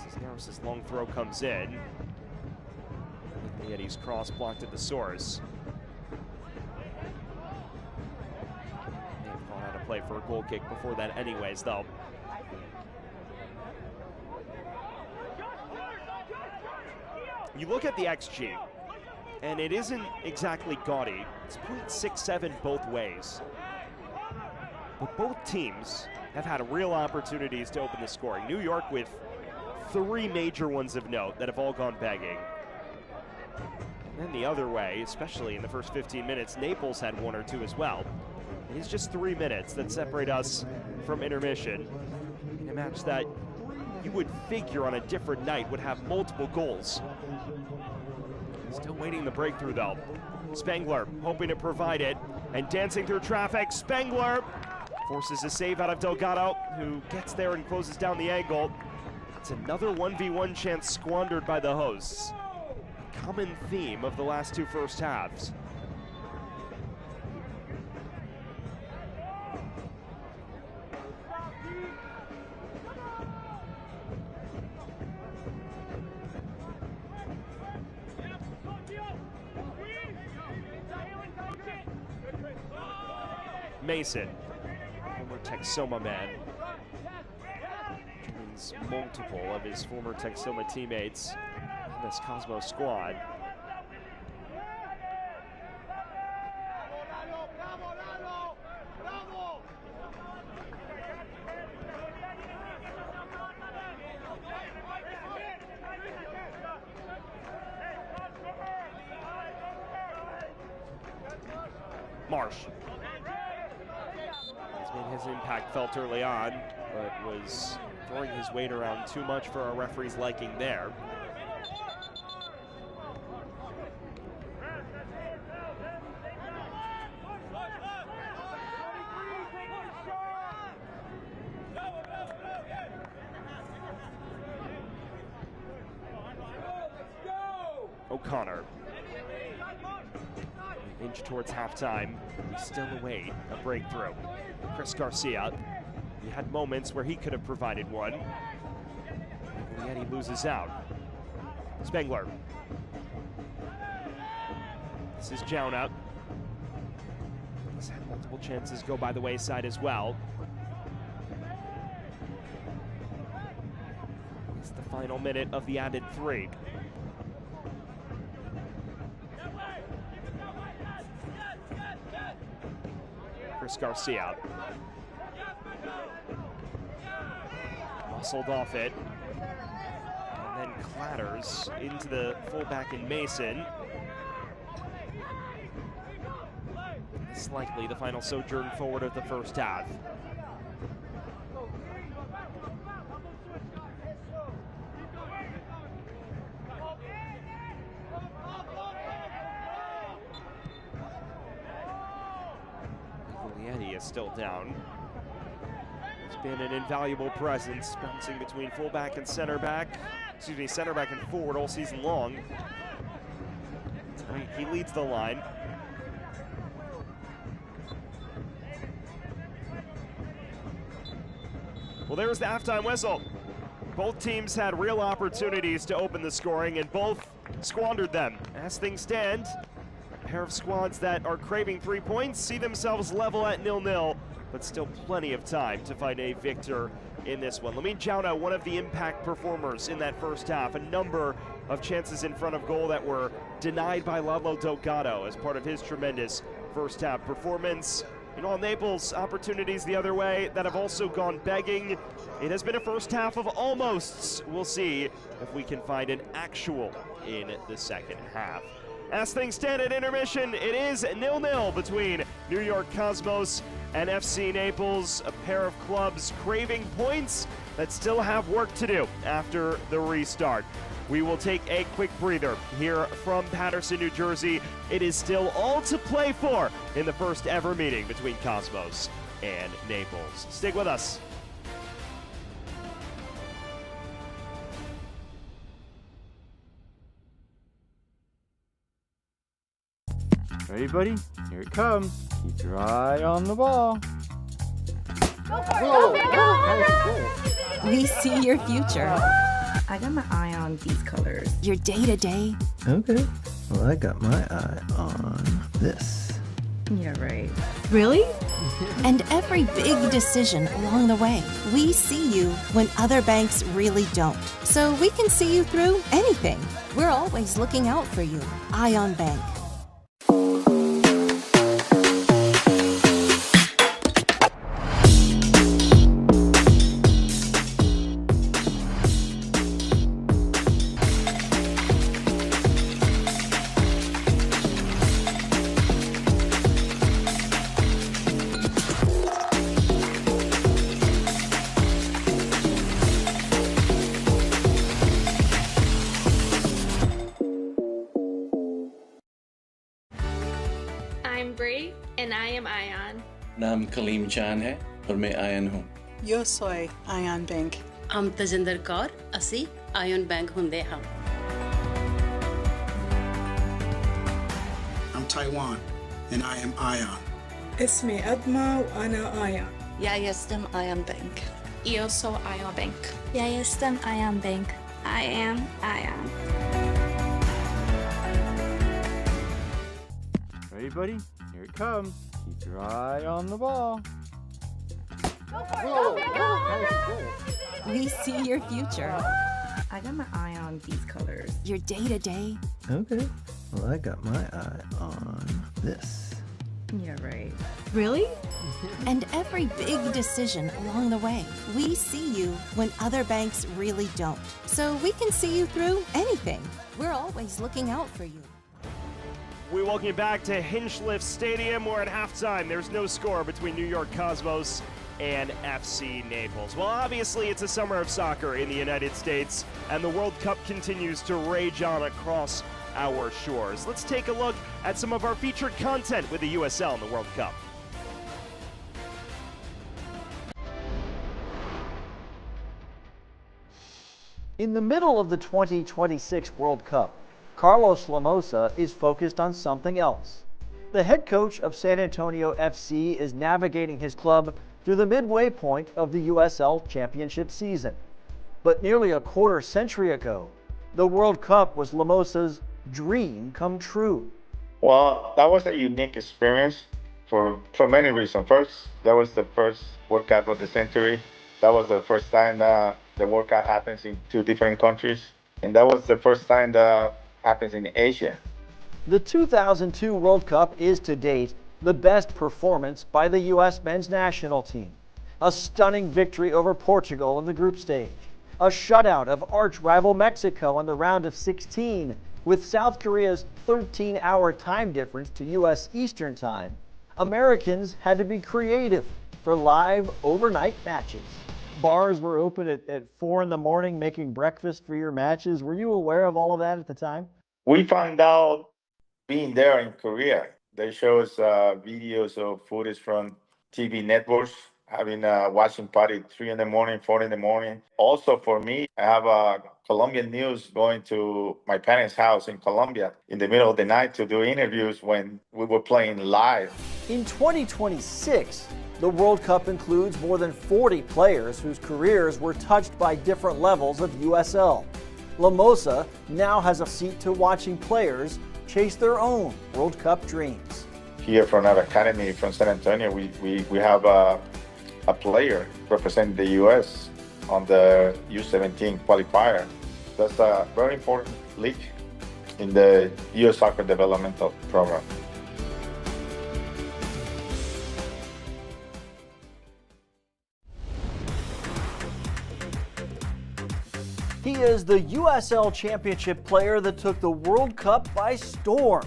Cisneros' long throw comes in. The Yetis cross blocked at the source. May have gone out of play for a goal kick before that anyways, though. You look at the XG, and it isn't exactly gaudy. It's .67 both ways. But both teams have had real opportunities to open the scoring. New York with 3 major ones of note that have all gone begging. And then the other way, especially in the first 15 minutes, Naples had 1 or 2 as well. It is just 3 minutes that separate us from intermission in a match that you would figure on a different night would have multiple goals. Still waiting the breakthrough though. Spengler hoping to provide it, and dancing through traffic, Spengler forces a save out of Delgado, who gets there and closes down the angle. It's another 1v1 chance squandered by the hosts. A common theme of the last 2 first halves. Mason, former Texoma man, joins multiple of his former Texoma teammates in this Cosmos squad. Marsh. He's made his impact felt early on, but was throwing his weight around too much for our referee's liking there. O'Connor. Inch towards halftime. He's still away a breakthrough. Chris Garcia. He had moments where he could have provided one. And yet he loses out. Spengler. This is Jauna. He's had multiple chances go by the wayside as well. It's the final minute of the added 3. Chris Garcia. Muscled off it. And then clatters into the fullback in Mason. It's likely the final sojourn forward of the first half. Is still down. He's been an invaluable presence, bouncing between fullback and center back. Excuse me, center back and forward all season long. Tonight he leads the line. Well, there's the halftime whistle. Both teams had real opportunities to open the scoring and both squandered them. As things stand, pair of squads that are craving 3 points see themselves level at 0-0, but still plenty of time to find a victor in this one. Lamine Jauna, one of the impact performers in that first half, a number of chances in front of goal that were denied by Lalo Delgado as part of his tremendous first half performance. In all Naples, opportunities the other way that have also gone begging. It has been a first half of almosts. We'll see if we can find an actual in the second half. As things stand at intermission, it is 0-0 between New York Cosmos and FC Naples, a pair of clubs craving points that still have work to do after the restart. We will take a quick breather here from Paterson, New Jersey. It is still all to play for in the first ever meeting between Cosmos and Naples. Stick with us. Ready, buddy? Here it comes. Keep your eye on the ball. We see your future. I got my eye on these colors. Your day-to-day. Okay. Well, I got my eye on this. Yeah, right. Really? And every big decision along the way. We see you when other banks really don't. So we can see you through anything. We're always looking out for you. Ion Bank. I'm Bray, and I am Ion. नाम कलीम चान है और मैं ion हूँ. Yo soy Ion Bank. I'm Tajinder Kaur, ਅਸੀਂ Ion Bank ਹੁੰਦੇ ਹਾਂ. I'm Taiwan, and I am Ion. اسمي أدمى وأنا آيان. Ja jestem Ion Bank. Io so IO Bank. Ja jestem Ion Bank. I am Ion. Ready, buddy? Here it comes. Keep your eye on the ball. We see your future. I got my eye on these colors. Your day-to-day. Okay. Well, I got my eye on this. Yeah, right. Really? And every big decision along the way. We see you when other banks really don't. So we can see you through anything. We're always looking out for you. We welcome you back to Hinchliffe Stadium, where at halftime there's no score between New York Cosmos and FC Naples. Well, obviously it's a summer of soccer in the United States, and the World Cup continues to rage on across our shores. Let's take a look at some of our featured content with the USL in the World Cup. In the middle of the 2026 World Cup, Carlos Lamosa is focused on something else. The head coach of San Antonio FC is navigating his club through the midway point of the USL Championship season. But nearly a quarter century ago, the World Cup was Lamosa's dream come true. Well, that was a unique experience for many reasons. First, that was the first World Cup of the century. That was the first time the World Cup happens in two different countries. And that was the first time that happens in Asia. The 2002 World Cup is to date the best performance by the U.S. men's national team. A stunning victory over Portugal in the group stage. A shutout of arch rival Mexico in the round of 16, with South Korea's 13-hour time difference to U.S. Eastern Time. Americans had to be creative for live overnight matches. Bars were open at 4 in the morning making breakfast for your matches. Were you aware of all of that at the time? We found out being there in Korea. They show us videos of footage from TV networks, having a watching party at 3 in the morning, 4 in the morning. Also for me, I have Colombian news going to my parents' house in Colombia in the middle of the night to do interviews when we were playing live. In 2026, the World Cup includes more than 40 players whose careers were touched by different levels of USL. Lamosa now has a seat to watching players chase their own World Cup dreams. Here from our academy from San Antonio, we have a player representing the U.S. on the U17 qualifier. That's a very important league in the U.S. soccer developmental program. He is the USL Championship player that took the World Cup by storm.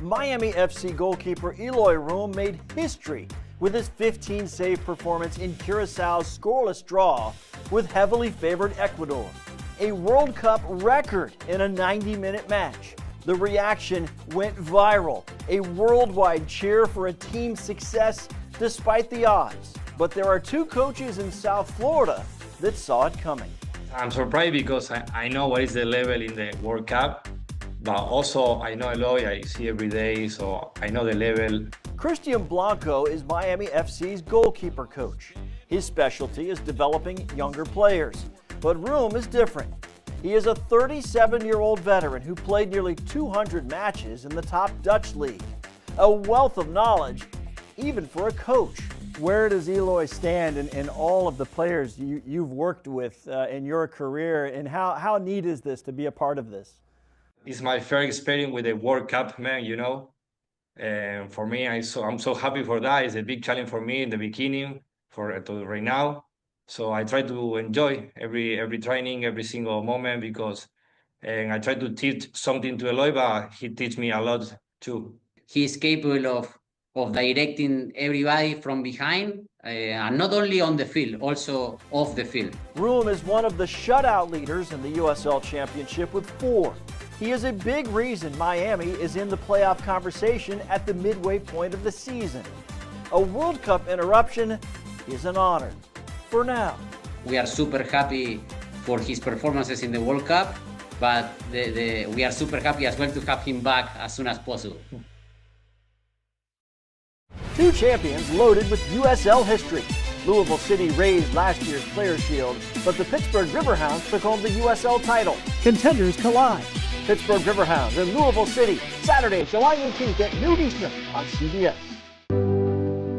Miami FC goalkeeper Eloy Room made history with his 15-save performance in Curaçao's scoreless draw with heavily favored Ecuador. A World Cup record in a 90-minute match. The reaction went viral. A worldwide cheer for a team's success despite the odds. But there are two coaches in South Florida that saw it coming. I'm surprised because I know what is the level in the World Cup, but also I know Eloy, I see every day, so I know the level. Christian Blanco is Miami FC's goalkeeper coach. His specialty is developing younger players, but Room is different. He is a 37-year-old veteran who played nearly 200 matches in the top Dutch league. A wealth of knowledge, even for a coach. Where does Eloy stand in all of the players you've worked with in your career, and how neat is this to be a part of this? It's my first experience with the World Cup, man, you know. And for me, I'm so happy for that. It's a big challenge for me in the beginning, to right now. So I try to enjoy every training, every single moment, because and I try to teach something to Eloy, but he teach me a lot too. He is capable of directing everybody from behind, and not only on the field, also off the field. Room is one of the shutout leaders in the USL Championship with 4. He is a big reason Miami is in the playoff conversation at the midway point of the season. A World Cup interruption is an honor. For now. We are super happy for his performances in the World Cup, but we are super happy as well to have him back as soon as possible. Two champions loaded with USL history. Louisville City raised last year's Players' Shield, but the Pittsburgh Riverhounds took home the USL title. Contenders collide. Pittsburgh Riverhounds and Louisville City, Saturday, July 18th at noon Eastern on CBS.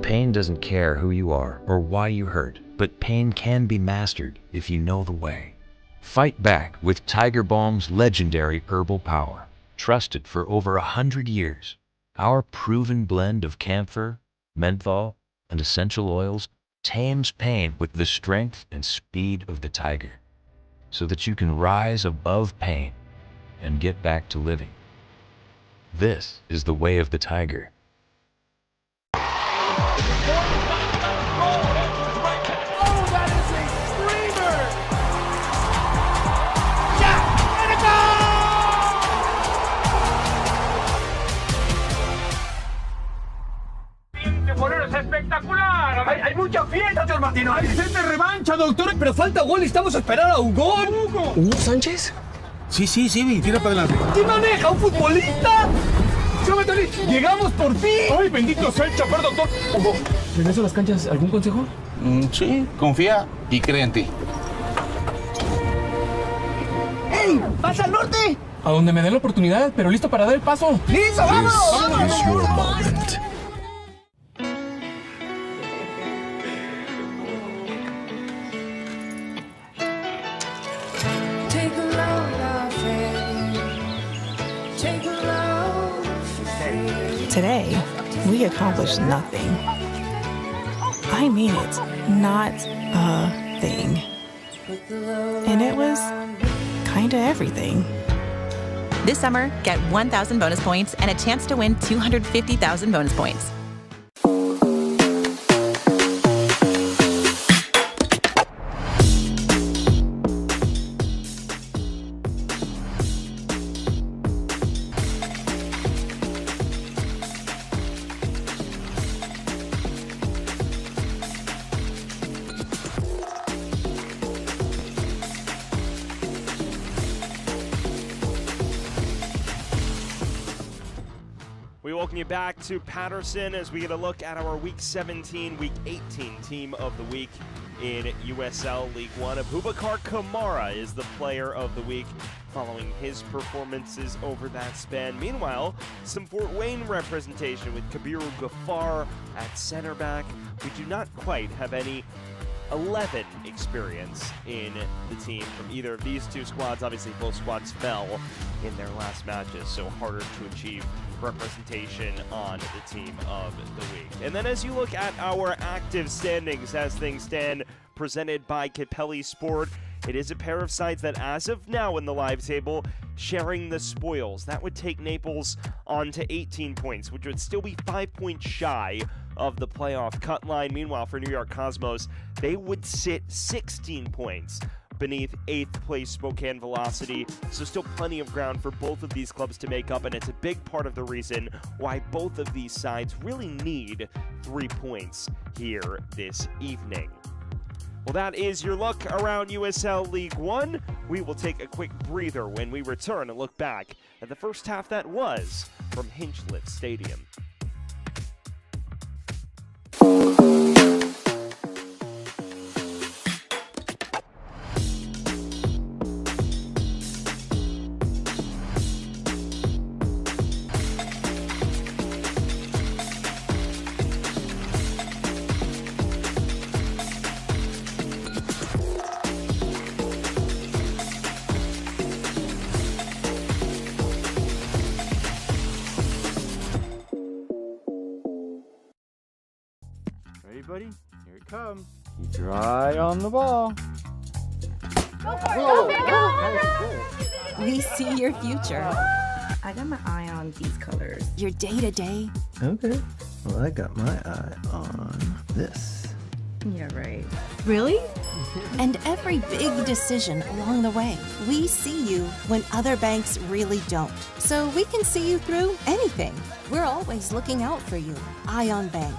Pain doesn't care who you are or why you hurt, but pain can be mastered if you know the way. Fight back with Tiger Balm's legendary herbal power. Trusted for over 100 years. Our proven blend of camphor, menthol, and essential oils tames pain with the strength and speed of the tiger, so that you can rise above pain and get back to living. This is the way of the tiger. ¡Espectacular! ¡Hay mucha fiesta, señor Martino! ¡Hay sed de revancha, doctor! ¡Pero falta gol y estamos a esperar a un gol! ¿Hugo Sánchez? Sí, tira para adelante. ¿Quién maneja? ¿Un futbolista? ¡Llegamos por fin! ¡Ay, bendito sea el chapar, doctor! Hugo, ¿regreso a las canchas? ¿Algún consejo? Sí, confía y cree en ti. ¡Ey! ¡Pasa al norte! A donde me den la oportunidad, pero listo para dar el paso. ¡Listo, vamos! This is your moment. Today, we accomplished nothing. I mean it, not a thing. And it was kinda everything. This summer, get 1,000 bonus points and a chance to win 250,000 bonus points. We welcome you back to Patterson as we get a look at our Week 17, Week 18 Team of the Week in USL League One. Abubakar Kamara is the Player of the Week following his performances over that span. Meanwhile, some Fort Wayne representation with Kabiru Ghaffar at center back. We do not quite have any 11 experience in the team from either of these two squads. Obviously, both squads fell in their last matches, so harder to achieve representation on the Team of the Week. And then as you look at our active standings as things stand, presented by Capelli Sport, it is a pair of sides that, as of now in the live table, sharing the spoils. That would take Naples on to 18 points, which would still be 5 points shy of the playoff cut line. Meanwhile, for New York Cosmos, they would sit 16 points beneath 8th place Spokane Velocity, so still plenty of ground for both of these clubs to make up, and it's a big part of the reason why both of these sides really need 3 points here this evening. Well, that is your look around USL League One. We will take a quick breather when we return and look back at the first half that was from Hinchliffe Stadium. Ready, buddy? Here it comes. Keep your eye on the ball. We see your future. I got my eye on these colors. Your day-to-day. Okay. Well, I got my eye on this. Yeah, right. Really? And every big decision along the way. We see you when other banks really don't. So we can see you through anything. We're always looking out for you. Ion Bank.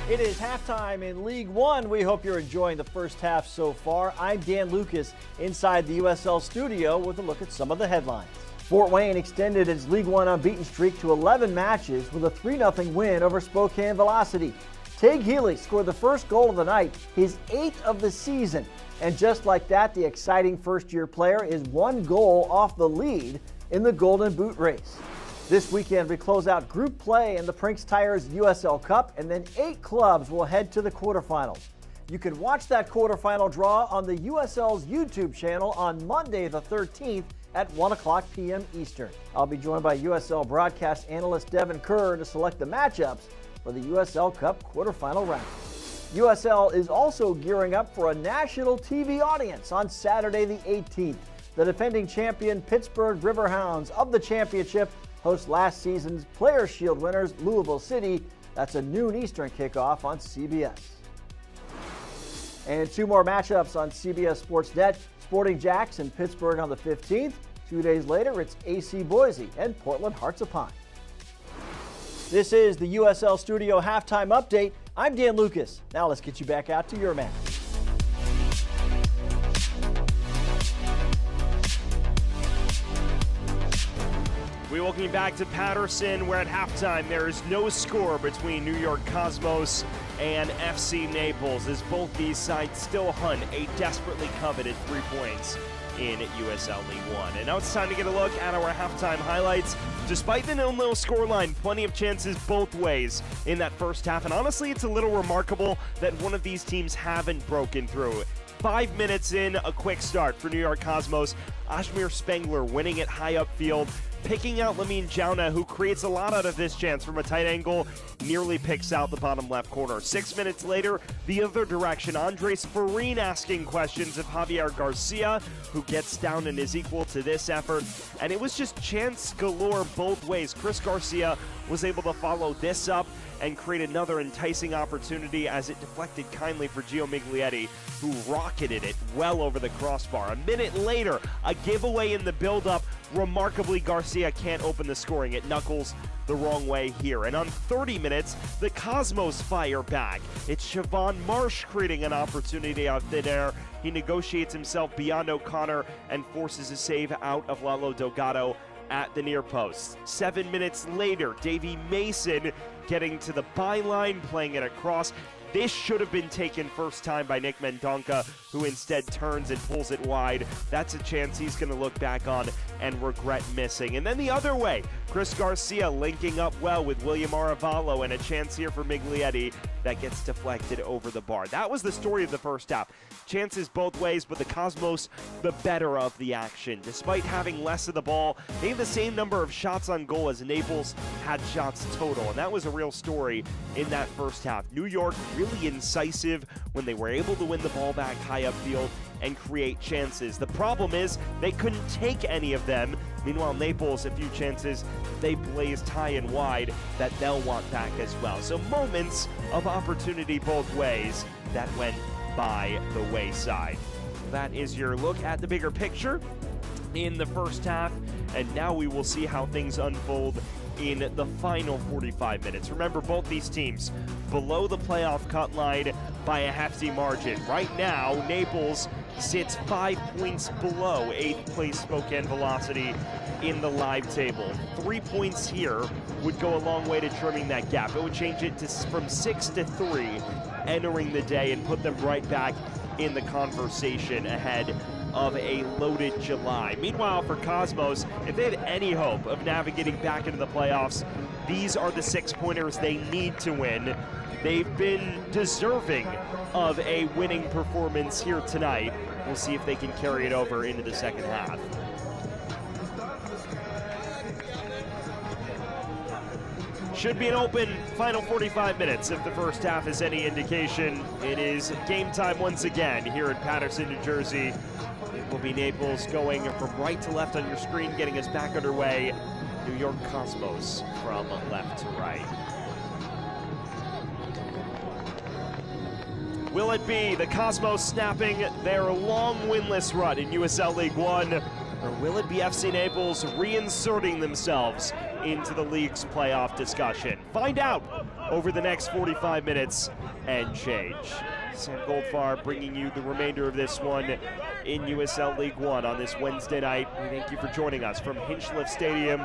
It is halftime in League One. We hope you're enjoying the first half so far. I'm Dan Lucas inside the USL studio with a look at some of the headlines. Fort Wayne extended its League One unbeaten streak to 11 matches with a 3-0 win over Spokane Velocity. Tig Healy scored the first goal of the night, his 8th of the season. And just like that, the exciting first-year player is 1 goal off the lead in the Golden Boot race. This weekend, we close out group play in the Prinks Tires USL Cup, and then 8 clubs will head to the quarterfinals. You can watch that quarterfinal draw on the USL's YouTube channel on Monday the 13th at 1 o'clock p.m. Eastern. I'll be joined by USL broadcast analyst Devin Kerr to select the matchups for the USL Cup quarterfinal round. USL is also gearing up for a national TV audience on Saturday the 18th. The defending champion Pittsburgh Riverhounds of the championship host last season's Players' Shield winners Louisville City. That's a noon Eastern kickoff on CBS. And two more matchups on CBS Sportsnet. Sporting Jacks in Pittsburgh on the 15th. 2 days later, it's AC Boise and Portland Hearts of Pine. This is the USL Studio Halftime Update. I'm Dan Lucas. Now let's get you back out to your match. We welcome you back to Patterson, where at halftime there is no score between New York Cosmos and FC Naples, as both these sides still hunt a desperately coveted 3 points in USL League One. And now it's time to get a look at our halftime highlights. Despite the 0-0 scoreline, plenty of chances both ways in that first half, and honestly, it's a little remarkable that one of these teams haven't broken through. 5 minutes in, a quick start for New York Cosmos. Ashmir Spengler winning it high upfield, picking out Lamine Jauna, who creates a lot out of this chance from a tight angle, nearly picks out the bottom left corner. 6 minutes later, the other direction, Andres Farin asking questions of Javier Garcia, who gets down and is equal to this effort. And it was just chance galore both ways. Chris Garcia was able to follow this up and create another enticing opportunity as it deflected kindly for Gio Miglietti, who rocketed it well over the crossbar. A minute later, a giveaway in the build-up. Remarkably, Garcia can't open the scoring. It knuckles the wrong way here. And on 30 minutes, the Cosmos fire back. It's Siobhan Marsh creating an opportunity out thin air. He negotiates himself beyond O'Connor and forces a save out of Lalo Delgado at the near post. 7 minutes later, Davy Mason getting to the byline, playing it across. This should have been taken first time by Nick Mendonca, who instead turns and pulls it wide. That's a chance he's going to look back on and regret missing. And then the other way, Chris Garcia linking up well with William Aravalo, and a chance here for Miglietti that gets deflected over the bar. That was the story of the first half. Chances both ways, but the Cosmos the better of the action. Despite having less of the ball, they have the same number of shots on goal as Naples had shots total, and that was a real story in that first half. New York really incisive when they were able to win the ball back high upfield and create chances. The problem is they couldn't take any of them. Meanwhile, Naples, a few chances they blazed high and wide that they'll want back as well. So moments of opportunity both ways that went by the wayside. That is your look at the bigger picture in the first half, and now we will see how things unfold in the final 45 minutes. Remember, both these teams below the playoff cut line by a hefty margin. Right now, Naples sits 5 points below 8th place Spokane Velocity in the live table. 3 points here would go a long way to trimming that gap. It would change it to from 6 to 3 entering the day and put them right back in the conversation ahead of a loaded July. Meanwhile, for Cosmos, if they had any hope of navigating back into the playoffs, these are the 6-pointers they need to win. They've been deserving of a winning performance here tonight. We'll see if they can carry it over into the second half. Should be an open final 45 minutes if the first half is any indication. It is game time once again here in Patterson, New Jersey. It will be Naples going from right to left on your screen, getting us back underway. New York Cosmos from left to right. Will it be the Cosmos snapping their long winless run in USL League One, or will it be FC Naples reinserting themselves into the league's playoff discussion? Find out over the next 45 minutes and change. Sam Goldfarb bringing you the remainder of this one in USL League One on this Wednesday night. We thank you for joining us from Hinchliffe Stadium,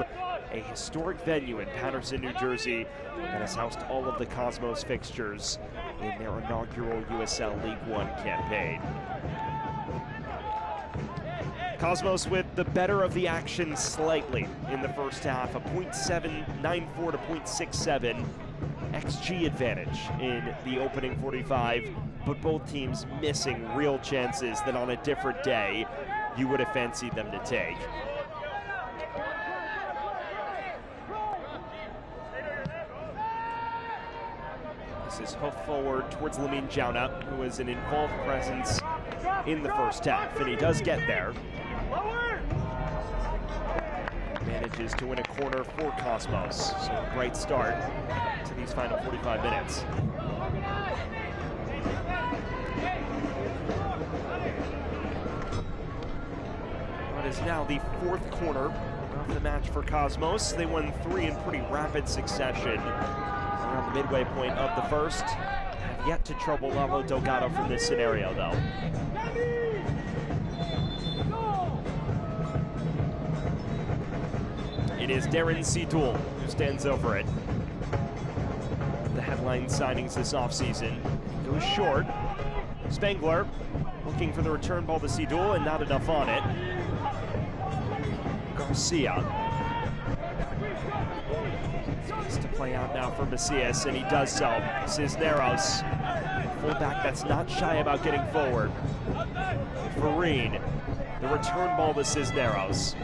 a historic venue in Patterson, New Jersey, that has housed all of the Cosmos fixtures in their inaugural USL League One campaign. Cosmos with the better of the action slightly in the first half, a .794 to .67 XG advantage in the opening 45, but both teams missing real chances that on a different day you would have fancied them to take. Works his hoof forward towards Lamine Jauna, who was an involved presence in the first half, and he does get there. Manages to win a corner for Cosmos, so a bright start to these final 45 minutes. What is now the fourth corner of the match for Cosmos. They won 3 in pretty rapid succession around the midway point of the first. Have yet to trouble Lalo Delgado from this scenario, though. It is Darren Sidul who stands over it. The headline signings this offseason. Goes short. Spangler looking for the return ball to Sidul and not enough on it. Garcia. Space to play out now for Macias, and he does so. Cisneros, fullback that's not shy about getting forward. Farine, the return ball to Cisneros.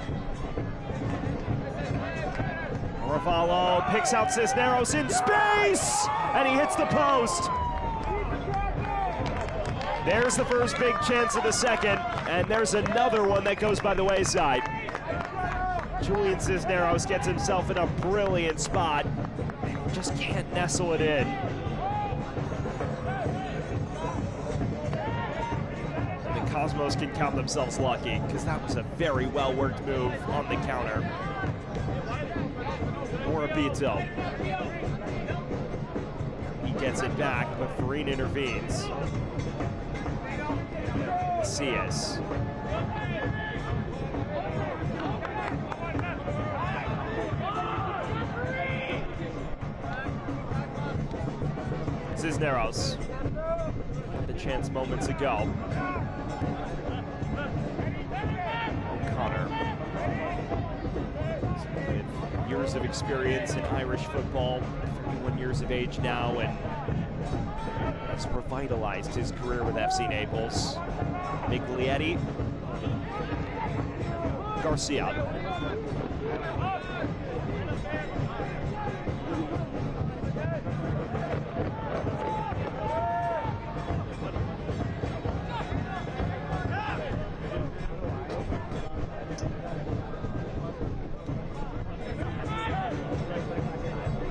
Ravallo picks out Cisneros in space, and he hits the post. There's the first big chance of the second, and there's another one that goes by the wayside. Julian Cisneros gets himself in a brilliant spot, and just can't nestle it in. And the Cosmos can count themselves lucky, because that was a very well-worked move on the counter. Morabito. He gets it back, but Farine intervenes. Macias. Cisneros had the chance moments ago. O'Connor, with years of experience in Irish football, 31 years of age now, and has revitalized his career with FC Naples. Miglietti. Garcia.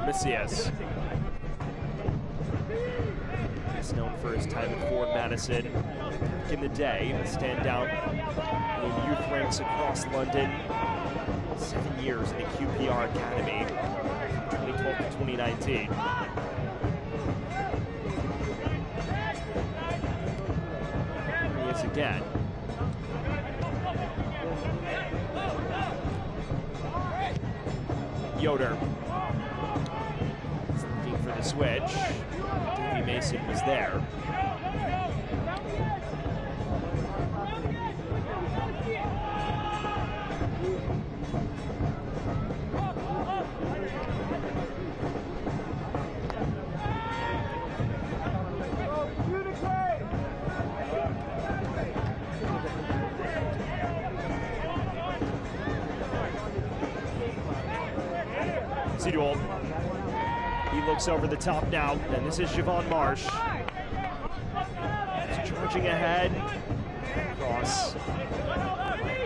Macias. He's known for his time at Ford Madison. Back in the day, a standout in youth ranks across London. 7 years in the QPR Academy, 2012 to 2019. Here he is again. Yoder. Looking for the switch. Davey Mason was there. Sidul. He looks over the top now, and this is Javon Marsh. He's charging ahead. Cross.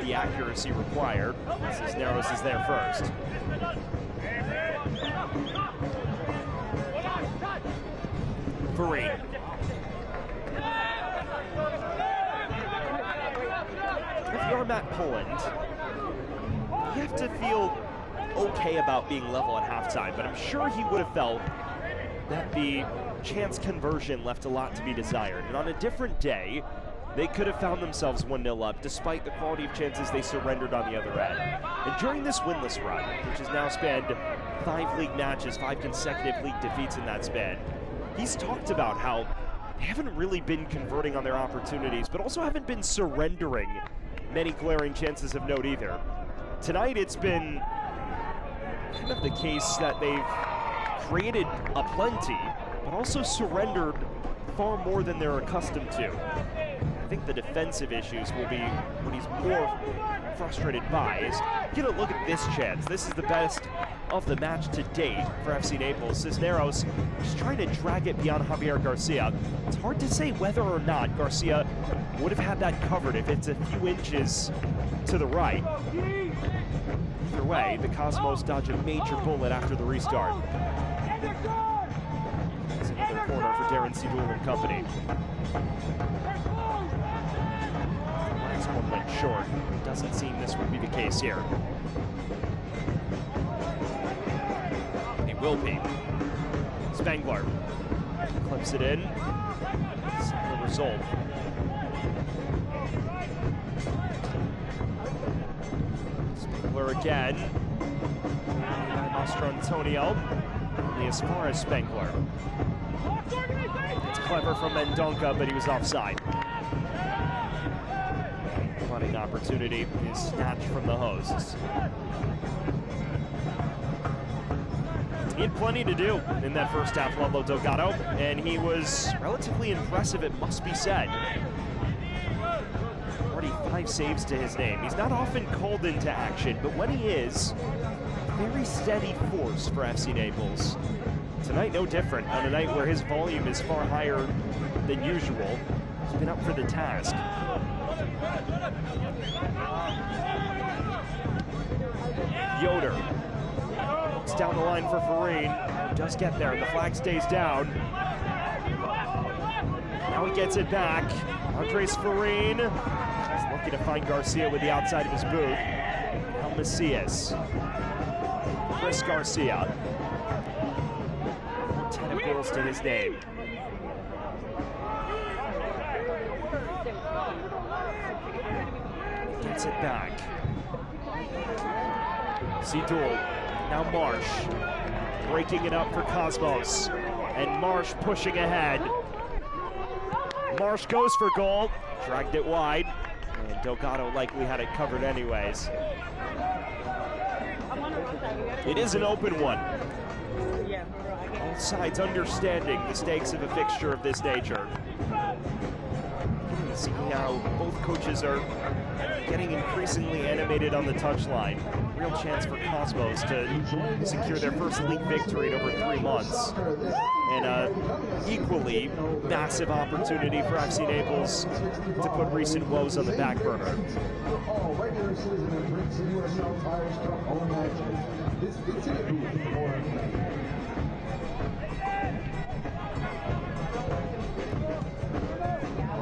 The accuracy required. Cisneros is there first. Farine. If you're Matt Poland, you have to feel okay about being level at halftime, but I'm sure he would have felt that the chance conversion left a lot to be desired. And on a different day, they could have found themselves 1-0 up despite the quality of chances they surrendered on the other end. And during this winless run, which has now spanned 5 league matches, 5 consecutive league defeats in that span, he's talked about how they haven't really been converting on their opportunities, but also haven't been surrendering many glaring chances of note either. Tonight, it's been kind of the case that they've created aplenty, but also surrendered far more than they're accustomed to. I think the defensive issues will be what he's more frustrated by. Is get a look at this chance. This is the best of the match to date for FC Naples. Cisneros just trying to drag it beyond Javier Garcia. It's hard to say whether or not Garcia would have had that covered if it's a few inches to the right. Either way, the Cosmos dodge a major bullet after the restart. It's another corner for Darren Sidul and company. The last one went short. Doesn't seem this would be the case here. It will be. Spangler clips it in. Similar result. Spangler again. By Mastrantonio. Only as far as Spangler. It's clever from Mendonca, but he was offside. Punting opportunity is snatched from the hosts. He had plenty to do in that first half, Ludlow Delgado, and he was relatively impressive, it must be said. Already 5 saves to his name. He's not often called into action, but when he is, very steady force for FC Naples. Tonight, no different. On a night where his volume is far higher than usual, he's been up for the task. Yoder looks down the line for Farine. Does get there, and the flag stays down. Now he gets it back. Andres Farine is looking to find Garcia with the outside of his boot. Now Macias. Chris Garcia. 10 goals to his name. Gets it back. Sidul, now Marsh, breaking it up for Cosmos, and Marsh pushing ahead. Marsh goes for goal, dragged it wide, and Delgado likely had it covered anyways. It is an open one. Both sides understanding the stakes of a fixture of this nature. See how both coaches are getting increasingly animated on the touchline. Real chance for Cosmos to secure their first league victory in over 3 months. And an equally massive opportunity for FC Naples to put recent woes on the back burner.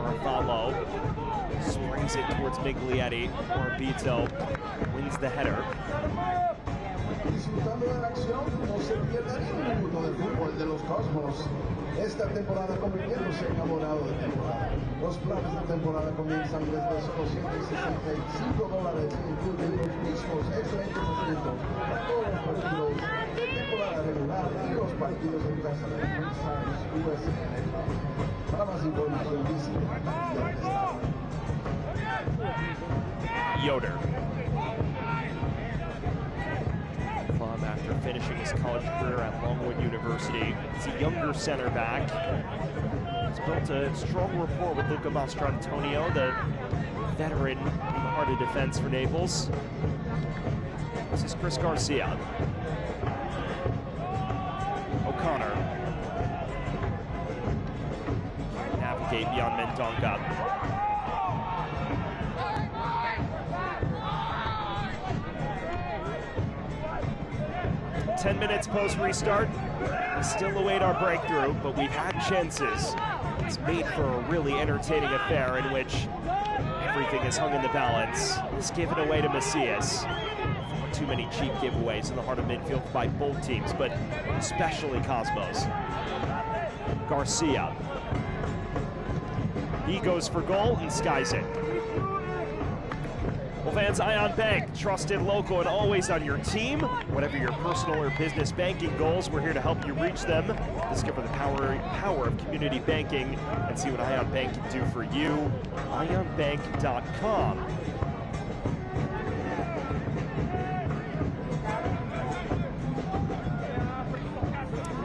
Orfalo springs it towards Miglietti. Orbito wins the header. Disfrutando de la acción, no se pierda ni un minuto del fútbol de los Cosmos. Esta temporada convirtiéndose en abonado de temporada. Los planes de temporada comienzan desde solo $165 y incluyen los mismos excelentes asientos para todos los partidos de temporada regular y los partidos en casa de USL. Para más información visita Yoder. Club after finishing his college career at Longwood University. He's a younger center back. He's built a strong rapport with Luca Mastrantonio, the veteran in the heart of defense for Naples. This is Chris Garcia. O'Connor. Navigate beyond Mendonca. 10 minutes post-restart. We still await our breakthrough, but we've had chances. It's made for a really entertaining affair in which everything is hung in the balance. It's given away to Macias. Too many cheap giveaways in the heart of midfield by both teams, but especially Cosmos. Garcia. He goes for goal and skies it. Well, fans, Ion Bank, trusted, local, and always on your team. Whatever your personal or business banking goals, we're here to help you reach them. Discover the power of community banking and see what Ion Bank can do for you. IonBank.com.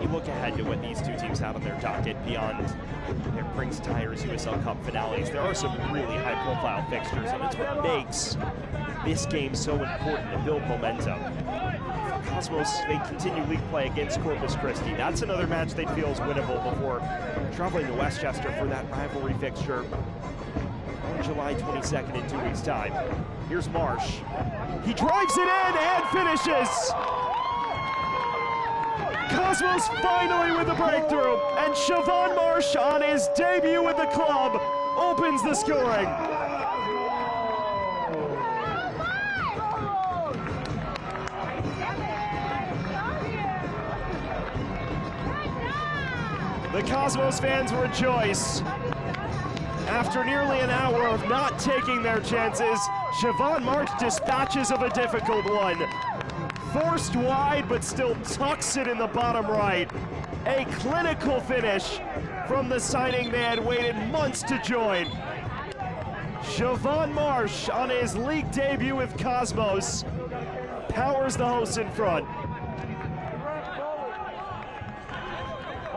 You look ahead to what these two teams have on their docket beyond their Brinks Tires USL Cup finales. There are some really high-profile fixtures, and it's what makes this game so important to build momentum. For Cosmos, they continue league play against Corpus Christi. That's another match they feel is winnable before traveling to Westchester for that rivalry fixture on July 22nd in 2 weeks' time. Here's Marsh. He drives it in and finishes! Cosmos finally with the breakthrough, and Siobhan Marsh on his debut with the club opens the scoring. The Cosmos fans rejoice. After nearly an hour of not taking their chances, Siobhan Marsh dispatches of a difficult one. Forced wide, but still tucks it in the bottom right. A clinical finish from the signing they had waited months to join. Siobhan Marsh on his league debut with Cosmos powers the hosts in front.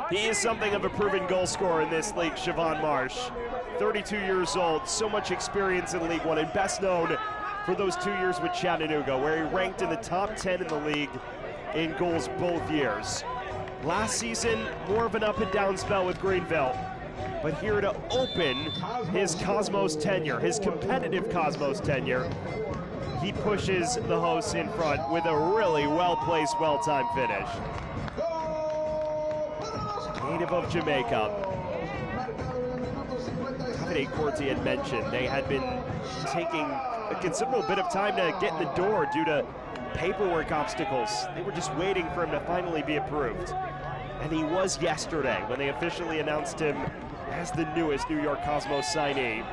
He is something of a proven goal scorer in this league, Siobhan Marsh. 32 years old, so much experience in League One, and best known for those 2 years with Chattanooga, where he ranked in the top 10 in the league in goals both years. Last season, more of an up and down spell with Greenville, but here to open his Cosmos tenure, his competitive Cosmos tenure, he pushes the hosts in front with a really well-placed, well-timed finish. Native of Jamaica. Davide Corti had mentioned they had been taking a considerable bit of time to get in the door due to paperwork obstacles. They were just waiting for him to finally be approved. And he was yesterday when they officially announced him as the newest New York Cosmos signee.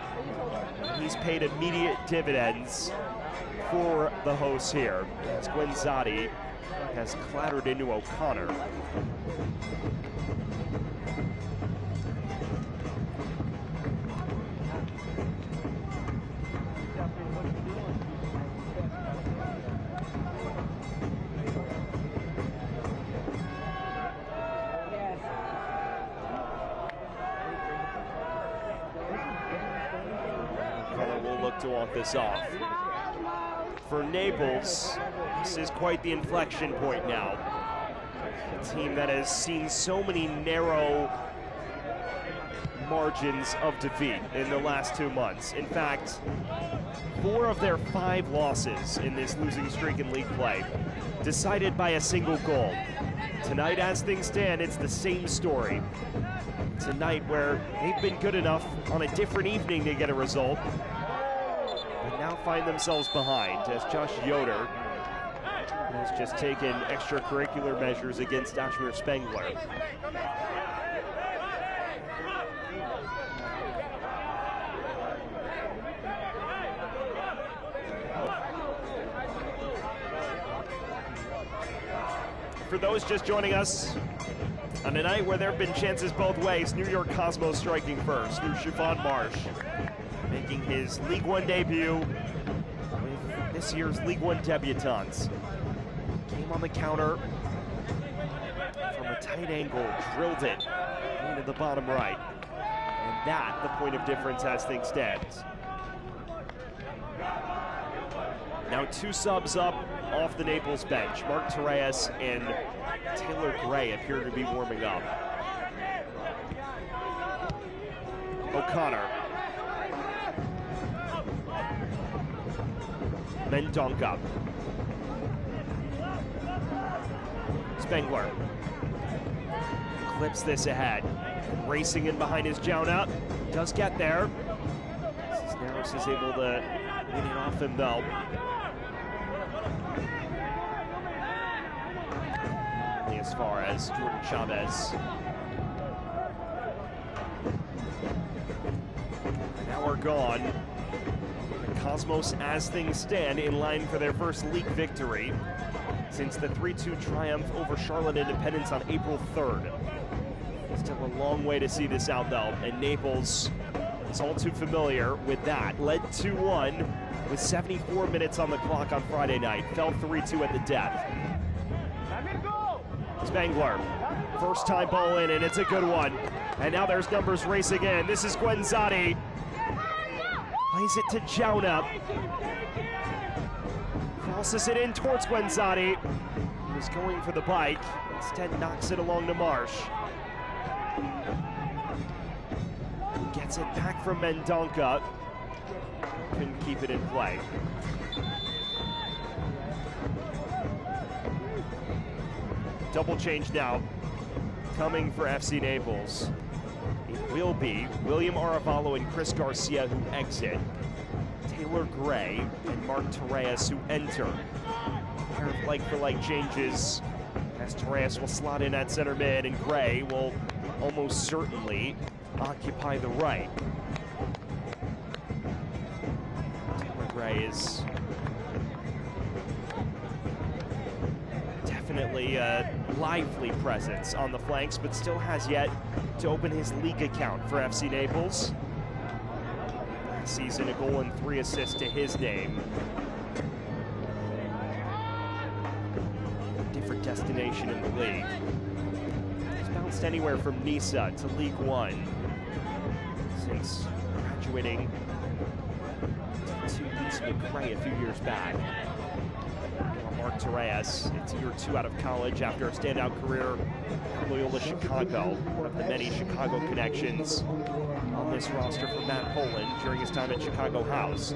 He's paid immediate dividends for the hosts here, as Guenzati has clattered into O'Connor. To walk this off. For Naples, this is quite the inflection point now. A team that has seen so many narrow margins of defeat in the last 2 months. In fact, 4 of their 5 losses in this losing streak in league play decided by a single goal. Tonight, as things stand, it's the same story. Tonight, where they've been good enough on a different evening to get a result, now find themselves behind as Josh Yoder has just taken extracurricular measures against Ashmere Spengler. For those just joining us on a night where there have been chances both ways, New York Cosmos striking first through Siobhan Marsh, making his League One debut with this year's League One debutants. Came on the counter from a tight angle, drilled it into the bottom right. And that, the point of difference as things stand. Now 2 subs up off the Naples bench. Mark Torres and Taylor Gray appear to be warming up. O'Connor. Mendonca. Spengler clips this ahead. Racing in behind his Jauna. Does get there. Cisneros is able to win it off him though. Only as far as Jordan Chavez. Now we're gone. Cosmos, as things stand, in line for their first league victory since the 3-2 triumph over Charlotte Independence on April 3rd. Still a long way to see this out, though, and Naples is all too familiar with that. Led 2-1 with 74 minutes on the clock on Friday night. Fell 3-2 at the death. Spengler, first time ball in, and it's a good one. And now there's numbers racing in. This is Guenzati. Plays it to Jauna. Crosses it in towards Guenzati. was going for the bike, instead knocks it along the marsh. Gets it back from Mendonca. Couldn't keep it in play. Double change now, coming for FC Naples. It will be William Arevalo and Chris Garcia who exit. Taylor Gray and Mark Torres who enter. A pair of like-for-like changes as Torres will slot in at center mid and Gray will almost certainly occupy the right. Taylor Gray is definitely a lively presence on the flanks, but still has yet to open his league account for FC Naples. Last season, a goal and 3 assists to his name. A different destination in the league. He's bounced anywhere from Nice to League One since graduating to Nice McRae a few years back. Mark Torres, it's year 2 out of college after a standout career at Loyola Chicago, one of the many Chicago connections on this roster for Matt Poland during his time at Chicago House.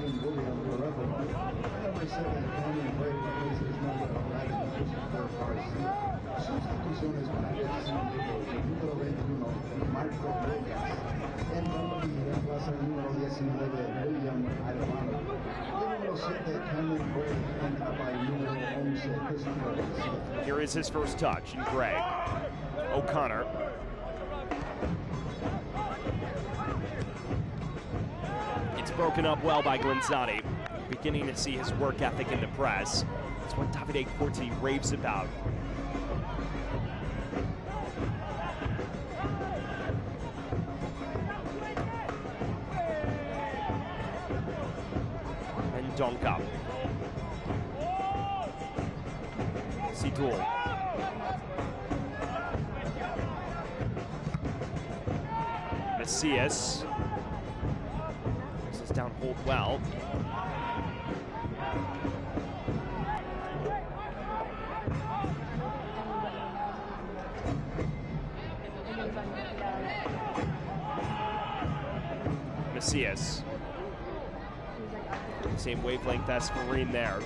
Here is his first touch, and Gray. O'Connor. It's broken up well by Glinzani. Beginning to see his work ethic in the press. It's what Davide Corti raves about. And Donka. Sidul. Macias. This is down hold well. Macias. Same wavelength as Marine there.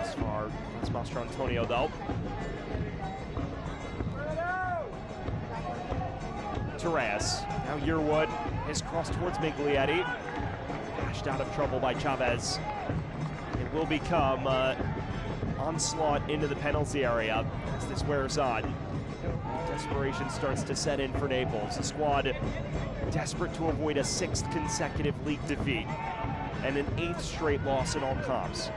As far as Mastro Antonio though. Torres, now Yearwood, his cross towards Miglietti. Dashed out of trouble by Chavez. It will become onslaught into the penalty area as this wears on. Desperation starts to set in for Naples. The squad desperate to avoid a 6th consecutive league defeat and an 8th straight loss in all comps.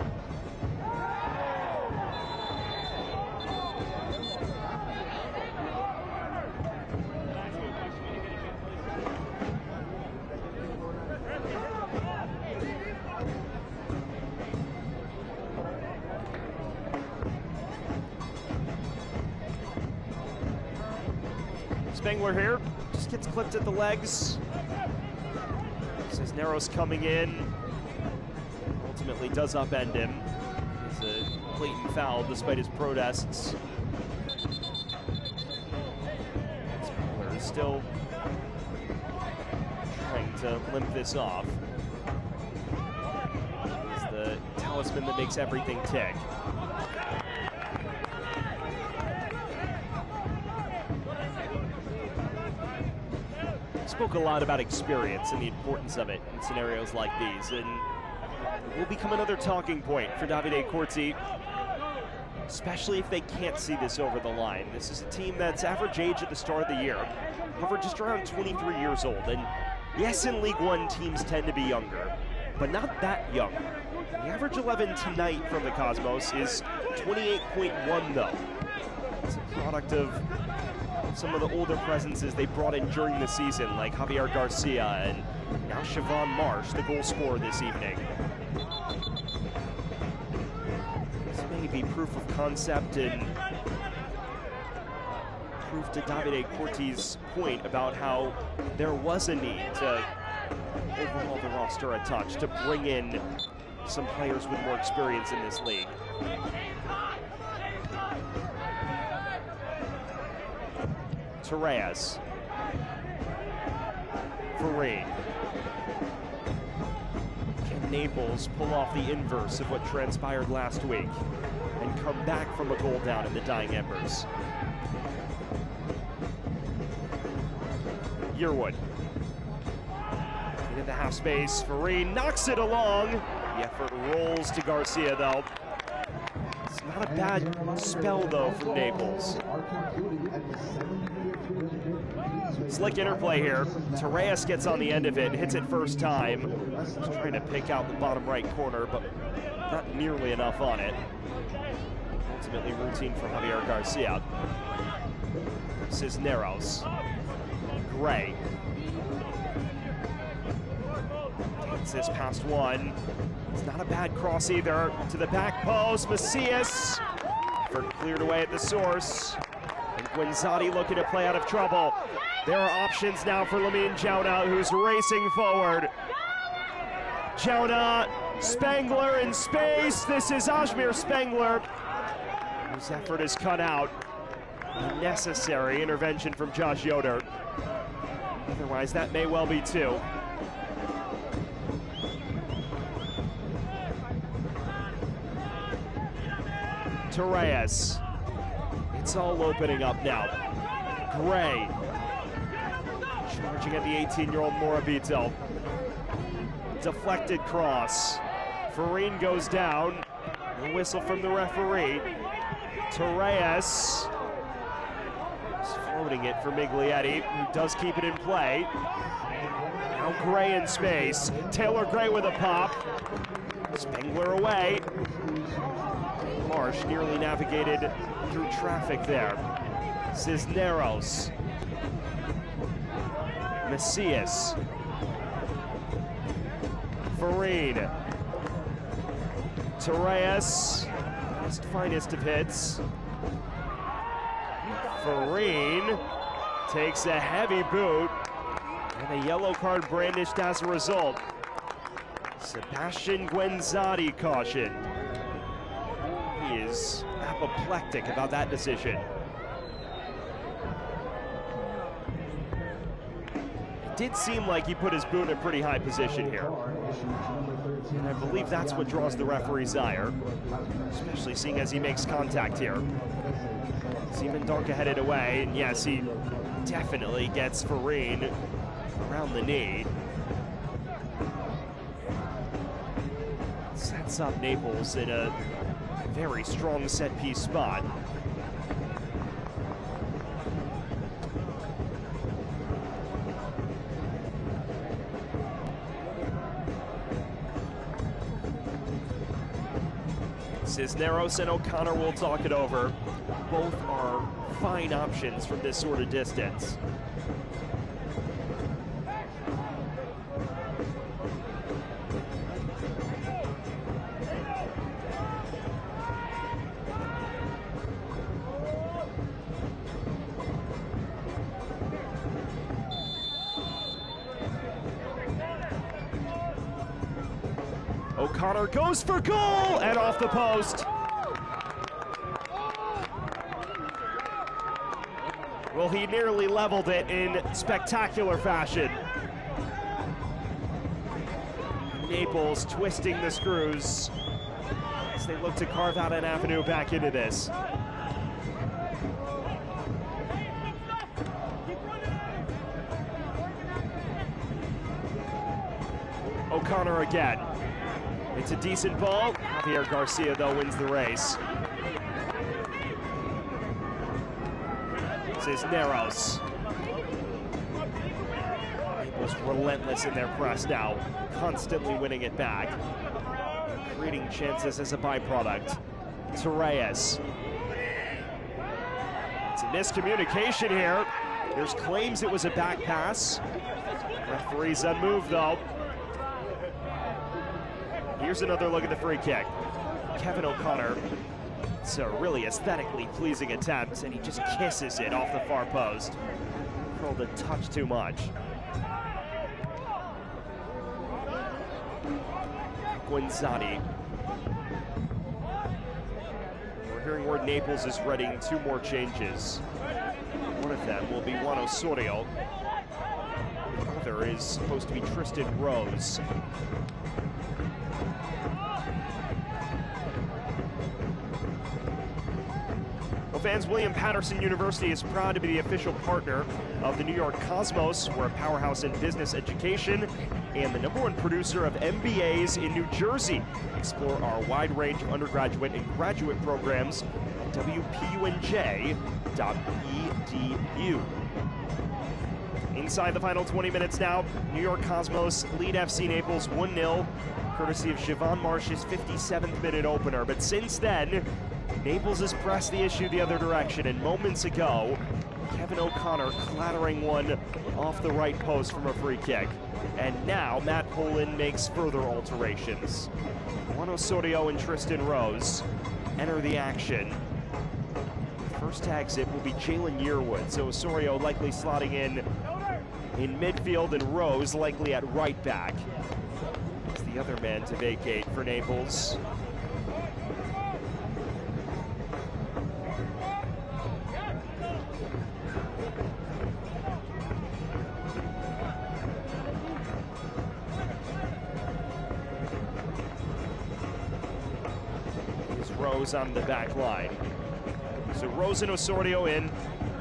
Spengler here, just gets clipped at the legs. Cisneros coming in, ultimately does upend him. It's a blatant foul despite his protests. Spengler is still trying to limp this off. He's the talisman that makes everything tick. Spoke a lot about experience and the importance of it in scenarios like these, and it will become another talking point for Davide Corti, especially if they can't see this over the line. This is a team that's average age at the start of the year hovered just around 23 years old, and yes, in League One teams tend to be younger, but not that young. The average 11 tonight from the Cosmos is 28.1 though. It's a product of some of the older presences they brought in during the season, like Javier Garcia and now Siobhan Marsh, the goal scorer this evening. This may be proof of concept and proof to Davide Corti's point about how there was a need to overhaul the roster a touch, to bring in some players with more experience in this league. Torres. Farine. Can Naples pull off the inverse of what transpired last week and come back from a goal down in the dying embers? Yearwood. Into the half space. Farine knocks it along. The effort rolls to Garcia, though. It's not a bad spell, though, from Naples. Slick interplay here. Torres gets on the end of it, hits it first time. He's trying to pick out the bottom right corner, but not nearly enough on it. Ultimately routine for Javier Garcia. Cisneros. Gray. Takes this past one. It's not a bad cross either. To the back post, Macias. Effort cleared away at the source. And Guenzati looking to play out of trouble. There are options now for Lamine Jauna, who's racing forward. Jauna, Spengler in space. This is Ajmir Spengler, whose effort is cut out. Unnecessary intervention from Josh Yoder. Otherwise, that may well be two. Torres. It's all opening up now. Gray. Charging at the 18-year-old Morabito. Deflected cross. Farine goes down. A whistle from the referee. Torres is floating it for Miglietti, who does keep it in play. Now Gray in space. Taylor Gray with a pop. Spengler away. Marsh nearly navigated through traffic there. Cisneros. Macias. Farine. Torres. Finest of hits. Farine takes a heavy boot, and a yellow card brandished as a result. Sebastian Guenzati caution. He is apoplectic about that decision. It did seem like he put his boot in a pretty high position here. And I believe that's what draws the referee's ire, especially seeing as he makes contact here. Seaman Donka headed away, and yes, he definitely gets Farine around the knee. Sets up Naples in a very strong set-piece spot. Cisneros and O'Connor will talk it over. Both are fine options from this sort of distance. O'Connor goes for goal and off the post. Well, he nearly leveled it in spectacular fashion. Naples twisting the screws as they look to carve out an avenue back into this. O'Connor again. It's a decent ball. Javier Garcia, though, wins the race. Cisneros. Naples relentless in their press now, constantly winning it back, creating chances as a byproduct. Torres. It's a miscommunication here. There's claims it was a back pass. Referee's unmoved, though. Here's another look at the free kick. Kevin O'Connor. It's a really aesthetically pleasing attempt, and he just kisses it off the far post. Curled a touch too much. Guenzati. word Naples is readying 2 more changes. One of them will be Juan Osorio. The other is supposed to be Tristan Rose. Well, fans, William Patterson University is proud to be the official partner of the New York Cosmos. We're a powerhouse in business education and the #1 producer of MBAs in New Jersey. Explore our wide range of undergraduate and graduate programs at wpunj.edu. Inside the final 20 minutes now, New York Cosmos lead FC Naples 1-0, courtesy of Siobhan Marsh's 57th minute opener. But since then, Naples has pressed the issue the other direction, and moments ago, Kevin O'Connor clattering one off the right post from a free kick. And now Matt Poland makes further alterations. Juan Osorio and Tristan Rose enter the action. First exit will be Jalen Yearwood, so Osorio likely slotting in midfield and Rose likely at right back. It's the other man to vacate for Naples. Rose on the back line. So Rose and Osorio in.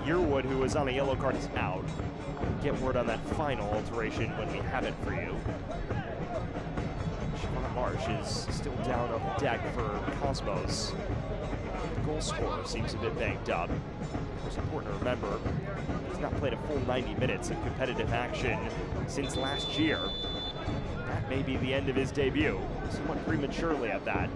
Yearwood, who was on a yellow card, is out. Get word on that final alteration when we have it for you. Siobhan Marsh is still down on the deck for Cosmos. The goal scorer seems a bit banged up. It's important to remember, he's not played a full 90 minutes of competitive action since last year. That may be the end of his debut, somewhat prematurely at that.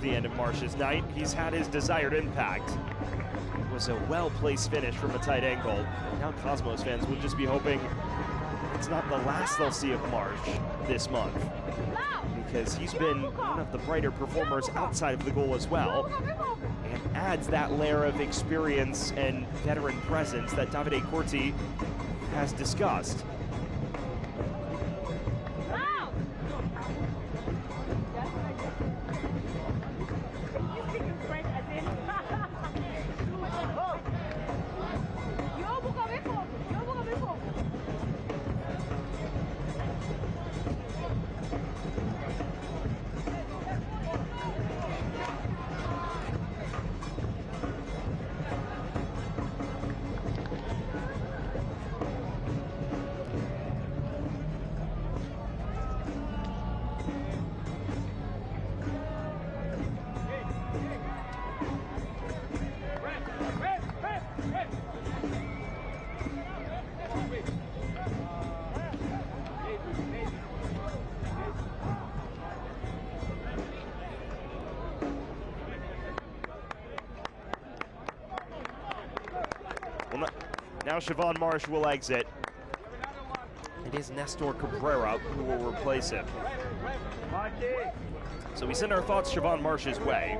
The end of Marsh's night. He's had his desired impact. It was a well-placed finish from a tight angle. Now Cosmos fans will just be hoping it's not the last they'll see of Marsh this month, because he's been one of the brighter performers outside of the goal as well, and adds that layer of experience and veteran presence that Davide Corti has discussed. Now Siobhan Marsh will exit. It is Nestor Cabrera who will replace him. So we send our thoughts Siobhan Marsh's way.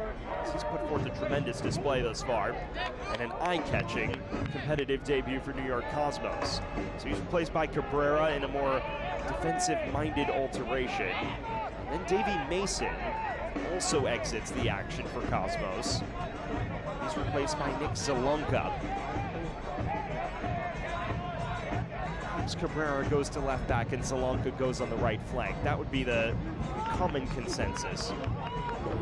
He's put forth a tremendous display thus far and an eye-catching competitive debut for New York Cosmos. So he's replaced by Cabrera in a more defensive-minded alteration. And then Davy Mason also exits the action for Cosmos. He's replaced by Nick Zalunka. Cabrera goes to left back and Zalunka goes on the right flank. That would be the common consensus.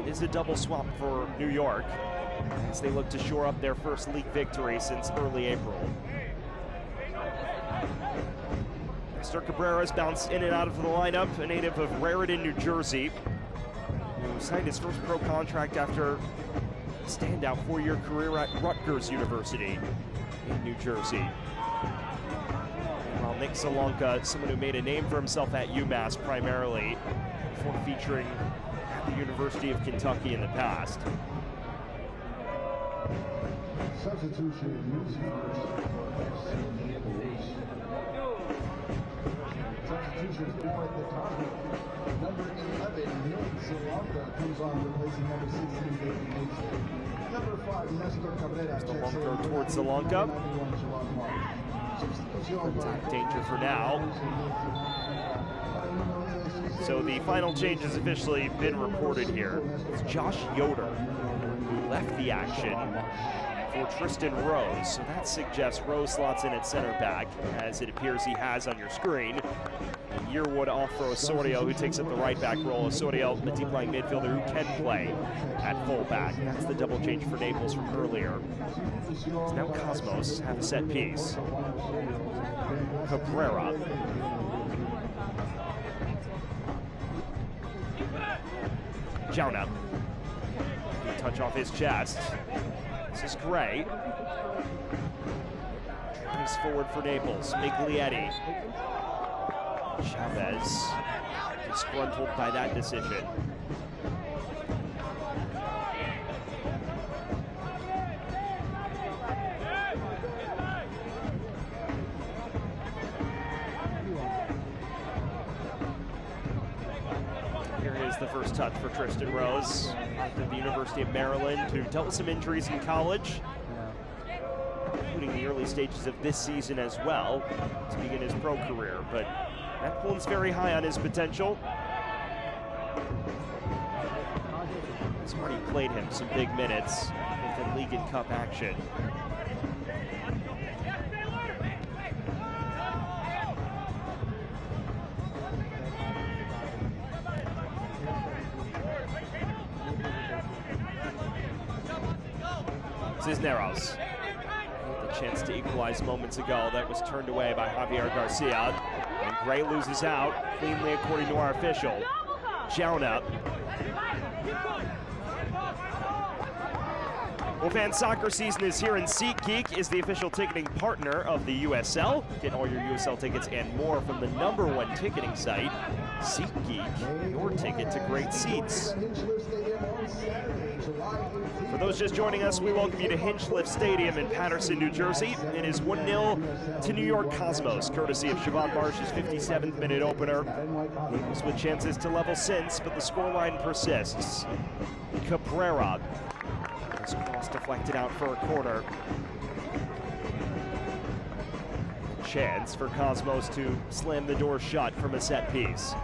It is a double swap for New York as they look to shore up their first league victory since early April. Mr. Cabrera's bounced in and out of the lineup, a native of Raritan, New Jersey, who signed his first pro contract after a standout 4-year career at Rutgers University in New Jersey. While Nick Zalunka, someone who made a name for himself at UMass primarily, before featuring at the University of Kentucky in the past. Substitution used first for FC Naples. Substitutions made by the Cosmos. Number 11, Nick Zalunka. comes on, replacing number 16, David Leach. Number 5, Nestor Cabrera. The long throw towards Salonka. Danger for now. So the final change has officially been reported here. It's Josh Yoder who left the action for Tristan Rose. So that suggests Rose slots in at center back, as it appears he has on your screen. And Yearwood off for Osorio, who takes up the right back role. Osorio, the deep lying midfielder who can play at fullback. That's the double change for Naples from earlier. So now Cosmos have a set piece. Cabrera. Jauna. Touch off his chest. This is Gray. Drives forward for Naples. Miglietti. Chavez disgruntled by that decision. The first touch for Tristan Rose at the University of Maryland, who dealt with some injuries in college, including the early stages of this season as well, to begin his pro career. But that one's very high on his potential. He's already played him some big minutes within league and cup action. Cisneros. The chance to equalize moments ago. That was turned away by Javier Garcia. And Gray loses out, cleanly according to our official. Jauna. Well, fan soccer season is here, and SeatGeek is the official ticketing partner of the USL. Get all your USL tickets and more from the #1 ticketing site, SeatGeek, your ticket to great seats. For those just joining us, we welcome you to Hinchliff Stadium in Paterson, New Jersey. It is 1-0 to New York Cosmos, courtesy of Siobhan Marsh's 57th minute opener. Naples with chances to level since, but the scoreline persists. Cabrera. This cross deflected out for a corner. Chance for Cosmos to slam the door shut from a set piece.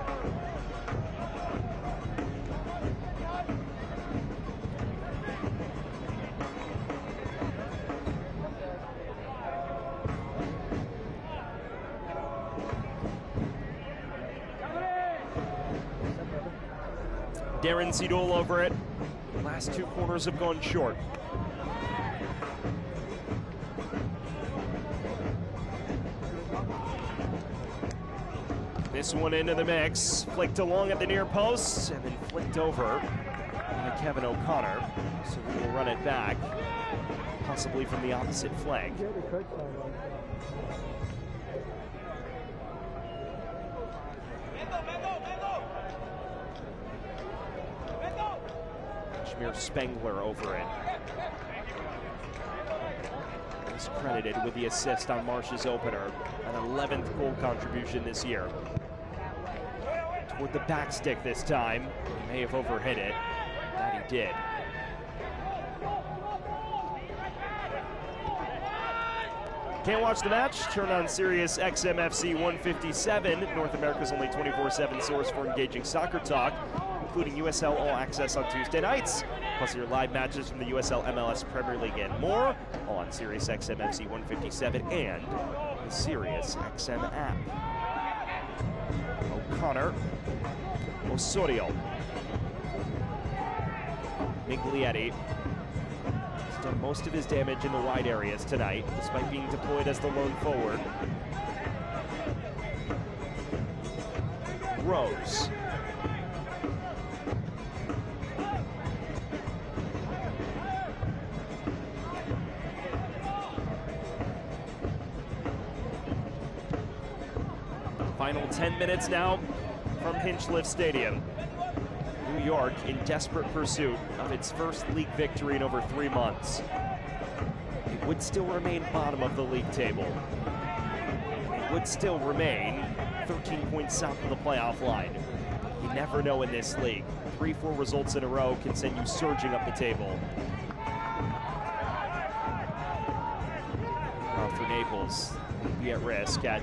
Darren Seedol over it. Last two corners have gone short. This one into the mix, flicked along at the near post, and then flicked over by Kevin O'Connor. So we will run it back, possibly from the opposite flank. Spengler over it. He's credited with the assist on Marsh's opener, an 11th goal contribution this year. Toward the back stick this time. He may have overhit it. That he did. Can't watch the match? Turn on Sirius XM-FC 157, North America's only 24/7 source for engaging soccer talk, including USL All Access on Tuesday nights, plus your live matches from the USL, MLS, Premier League, and more, all on Sirius XM-FC 157 and the Sirius XM app. O'Connor, Osorio, Miglietti. He's done most of his damage in the wide areas tonight, despite being deployed as the lone forward. Rose. Final 10 minutes now from Hinchliff Stadium. New York in desperate pursuit of its first league victory in over 3 months. It would still remain bottom of the league table. It would still remain 13 points south of the playoff line. You never know in this league. 3-4 results in a row can send you surging up the table. For Naples, be at risk at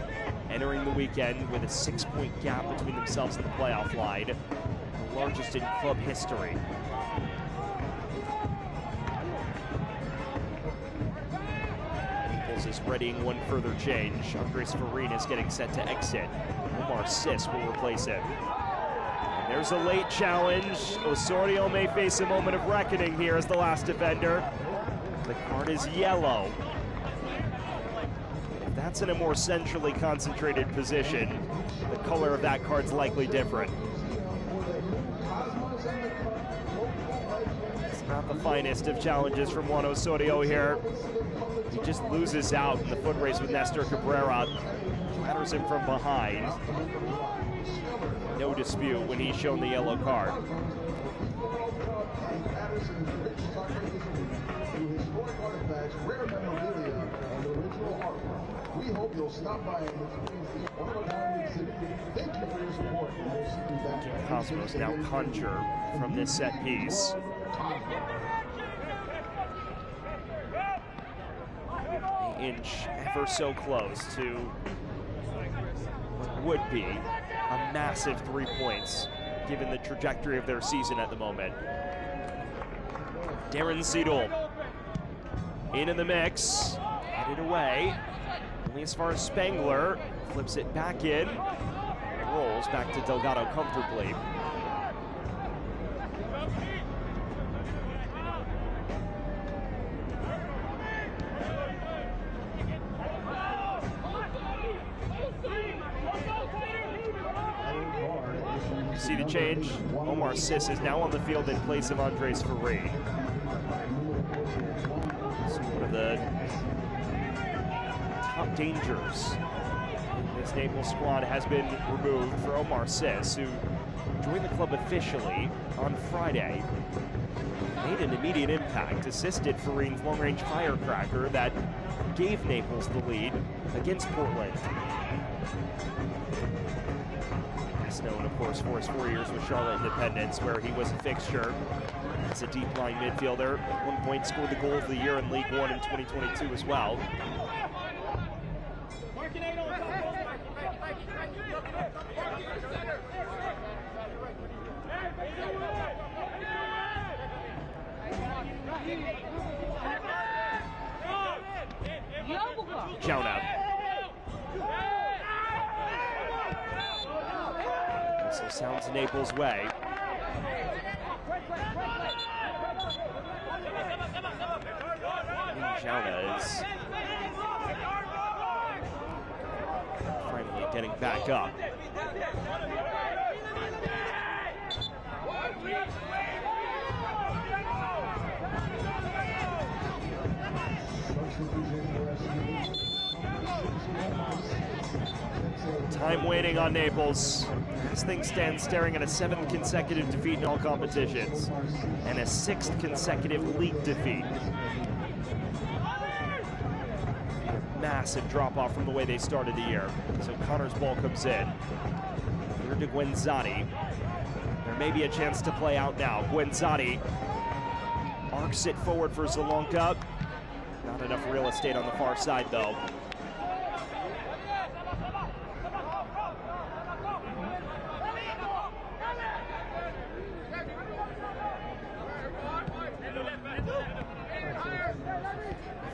entering the weekend with a 6-point gap between themselves and the playoff line, the largest in club history. Naples is readying one further change. Andres Farina is getting set to exit. Omar Sis will replace him. And there's a late challenge. Osorio may face a moment of reckoning here as the last defender. The card is yellow. If that's in a more centrally concentrated position, the color of that card's likely different. It's not the finest of challenges from Juan Osorio here. He just loses out in the foot race with Nestor Cabrera. Clatters him from behind. No dispute when he's shown the yellow card. We hope you'll stop by and experience this one-of-a-kind exhibit. Thank you for your support, and we'll see you back. Cosmos now conjure from this set piece. They inch ever so close to what would be a massive 3 points, given the trajectory of their season at the moment. Darren Seidel in the mix, headed away. Only as far as Spangler, flips it back in, rolls back to Delgado comfortably. See the change? Omar Sis is now on the field in place of Andres Farina. So one of the top dangers. This Naples squad has been removed for Omar Sis, who joined the club officially on Friday. Made an immediate impact, assisted Farina's long-range firecracker that gave Naples the lead against Portland. Best known, of course, for his 4 years with Charlotte Independence, where he was a fixture as a deep-lying midfielder. At one point scored the goal of the year in League One in 2022 as well. Jonah. So sounds Naples' way. Jonah is finally getting back up. Time waning on Naples. As things stand, staring at a 7th consecutive defeat in all competitions and a 6th consecutive league defeat. Massive drop-off from the way they started the year. So Connor's ball comes in. Here to Guenzati. There may be a chance to play out now. Guenzati arcs it forward for Zalonka. Not enough real estate on the far side, though.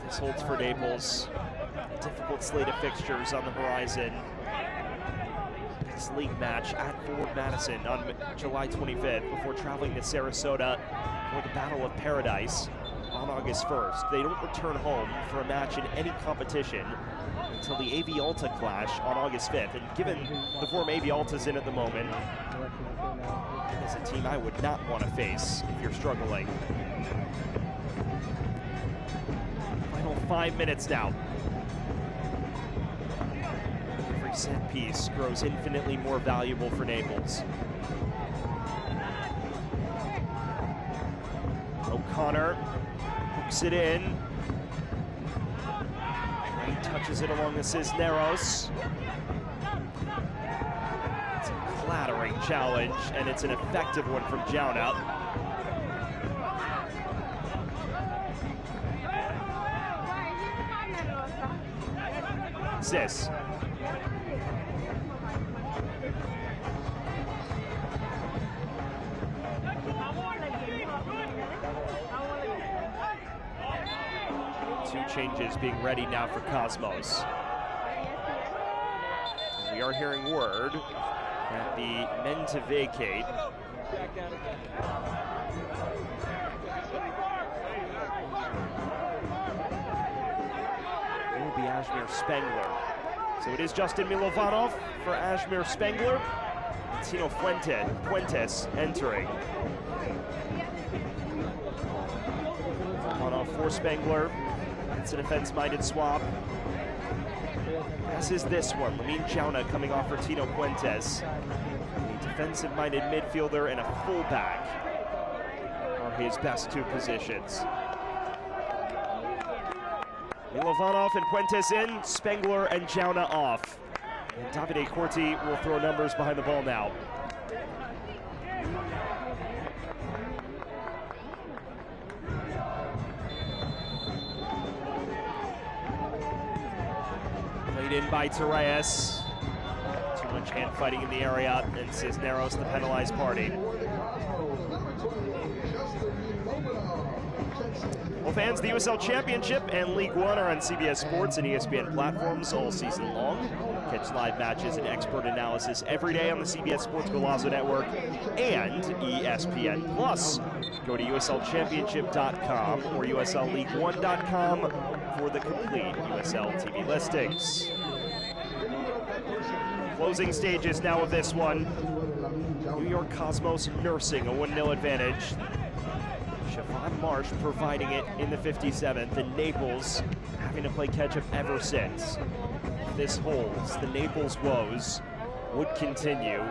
This holds for Naples. A difficult slate of fixtures on the horizon. Next league match at Ford Madison on July 25th before traveling to Sarasota for the Battle of Paradise on August 1st. They don't return home for a match in any competition until the AV Alta clash on August 5th. And given the form AV Alta's in at the moment, it is a team I would not want to face if you're struggling. Final 5 minutes now. Every set piece grows infinitely more valuable for Naples. O'Connor hooks it in. He touches it along the Cisneros. It's a clattering daring challenge, and it's an effective one from Jauna. Sis. Two changes being ready now for Cosmos. We are hearing word that the men to vacate will be Ashmir Spengler. So it is Justin Milovanov for Ashmir Spengler. And Tino Fuentes entering. Milovanov for Spengler. It's a defense-minded swap. As is this one. Lamine Jauna coming off for Tino Fuentes. A defensive-minded midfielder and a fullback are his best two positions. Milovanov and Fuentes in, Spengler and Jauna off. And Davide Corti will throw numbers behind the ball now. Played in by Torres. Too much hand fighting in the area, and Cisneros the penalized party. Well, fans, the USL Championship and League One are on CBS Sports and ESPN platforms all season long. Catch live matches and expert analysis every day on the CBS Sports Golazo Network and ESPN Plus. Go to USLChampionship.com or USLLeague1.com for the complete USL TV listings. Closing stages now of this one. New York Cosmos nursing a 1-0 advantage. Siobhan Marsh providing it in the 57th, and Naples having to play catch-up ever since. If this holds, the Naples woes would continue.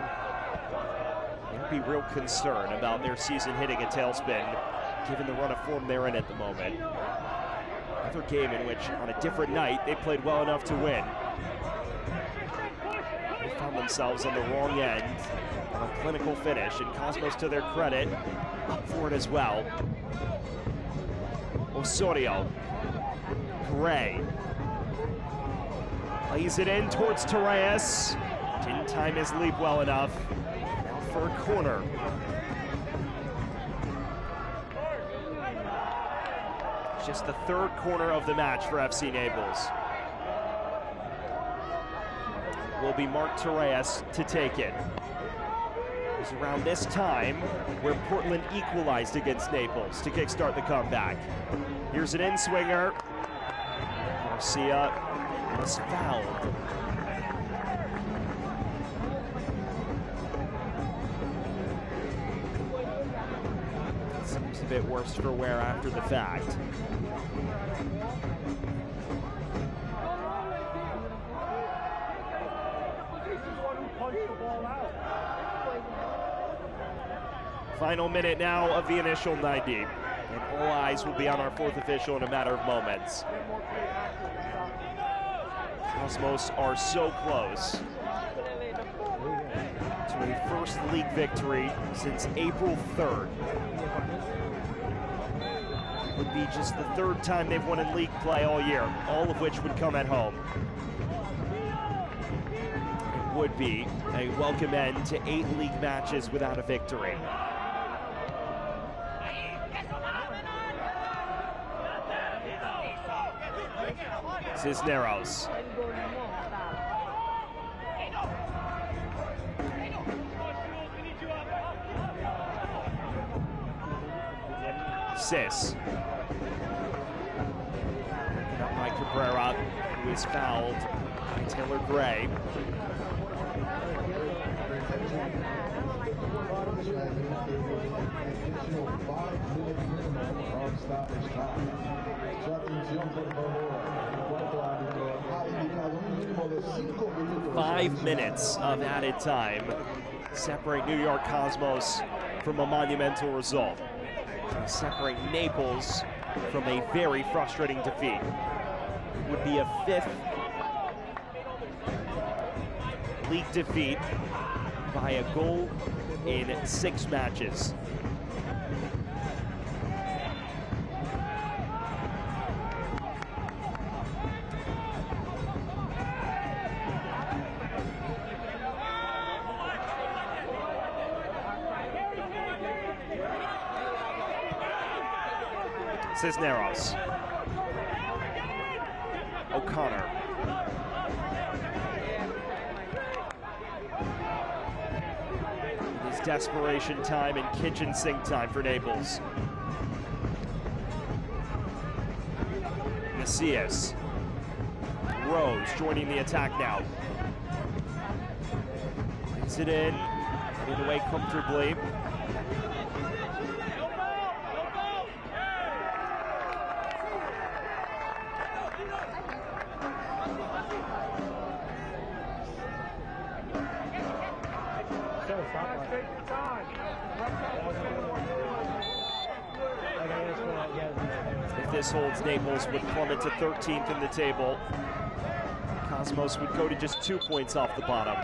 There'd be real concern about their season hitting a tailspin, given the run of form they're in at the moment. Another game in which, on a different night, they played well enough to win. They found themselves on the wrong end of a clinical finish, and Cosmos, to their credit, up for it as well. Osorio, Gray, plays it in towards Torres. Didn't time his leap well enough. Now for a corner. Just the third corner of the match for FC Naples. Will be Mark Torres to take it. It was around this time where Portland equalized against Naples to kickstart the comeback. Here's an in-swinger. Garcia was fouled. Seems a bit worse for wear after the fact. Final minute now of the initial 90, and all eyes will be on our fourth official in a matter of moments. Cosmos are so close to a first league victory since April 3rd. It would be just the third time they've won in league play all year, all of which would come at home. It would be a welcome end to 8 league matches without a victory. Cisneros. Sis. Broken up by Cabrera, who is fouled by Taylor Gray. Five minutes of added time separate New York Cosmos from a monumental result. Separate Naples from a very frustrating defeat. It would be a 5th league defeat by a goal in 6 matches. Cisneros. O'Connor. It is desperation time and kitchen sink time for Naples. Macias. Rose joining the attack now. Plays it in, headed away comfortably. If this holds, Naples would plummet to 13th in the table. Cosmos would go to just 2 points off the bottom.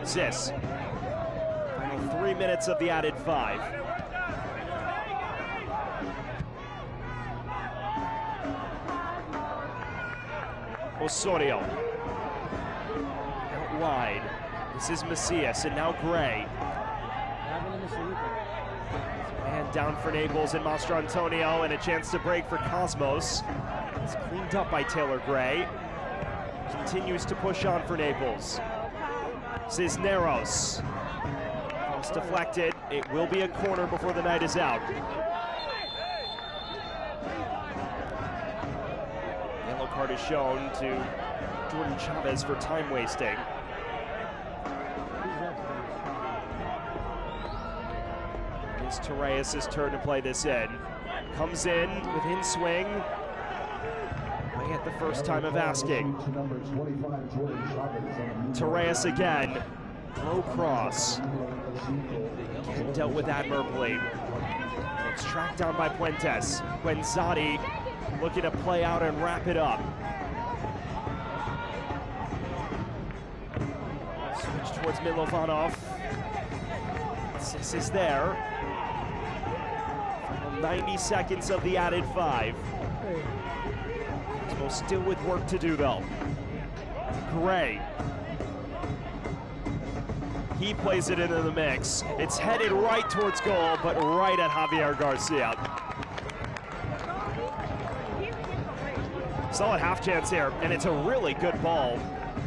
Zis. Final 3 minutes of the added 5. Osorio. Out wide. This is Macias, and now Gray. Man down for Naples and Mastrantonio, and a chance to break for Cosmos. It's cleaned up by Taylor Gray. Continues to push on for Naples. Cisneros. Cross deflected. It will be a corner before the night is out. Yellow card is shown to Jordan Chavez for time wasting. It's Torres' turn to play this in. Comes in within swing. Way at the first time of asking. Torres again. Low cross. Again, dealt with admirably. It's tracked down by Puentes. Guenzati looking to play out and wrap it up. Switch towards Milovanov. This is there. Final 90 seconds of the added 5. Cosmo still with work to do though. Gray. He plays it into the mix. It's headed right towards goal, but right at Javier Garcia. Solid half chance here, and it's a really good ball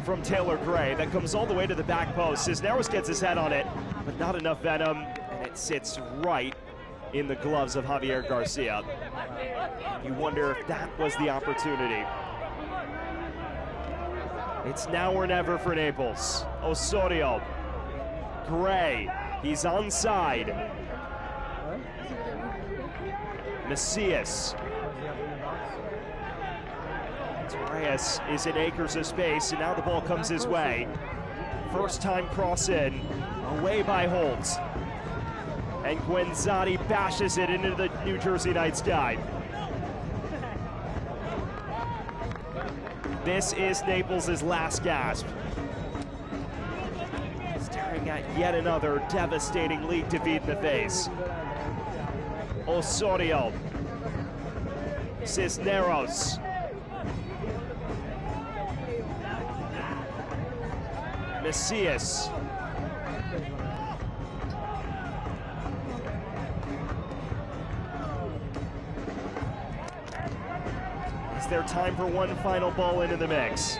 from Taylor Gray that comes all the way to the back post. Cisneros gets his head on it, but not enough venom, and it sits right in the gloves of Javier Garcia. You wonder if that was the opportunity. It's now or never for Naples. Osorio. Gray, he's onside. Macias. Torres is in acres of space, and now the ball comes his way. First time cross in, away by Holt. And Guenzati bashes it into the New Jersey night sky. This is Naples' last gasp. Staring at yet another devastating league defeat in the face. Osorio. Cisneros. Macias. Is there time for one final ball into the mix?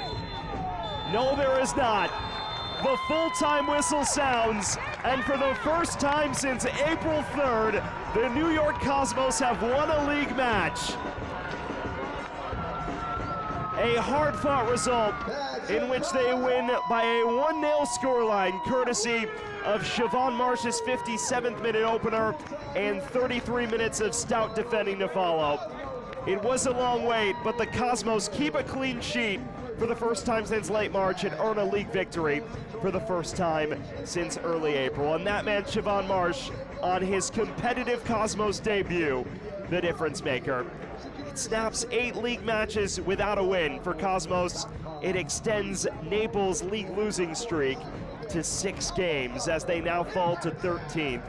No, there is not. The full-time whistle sounds, and for the first time since April 3rd, the New York Cosmos have won a league match. A hard-fought result in which they win by a 1-0 scoreline, courtesy of Siobhan Marsh's 57th minute opener and 33 minutes of stout defending to follow. It was a long wait, but the Cosmos keep a clean sheet for the first time since late March and earn a league victory for the first time since early April. And that man, Siobhan Marsh, on his competitive Cosmos debut, the difference maker. It snaps 8 league matches without a win for Cosmos. It extends Naples' league losing streak to 6 games as they now fall to 13th.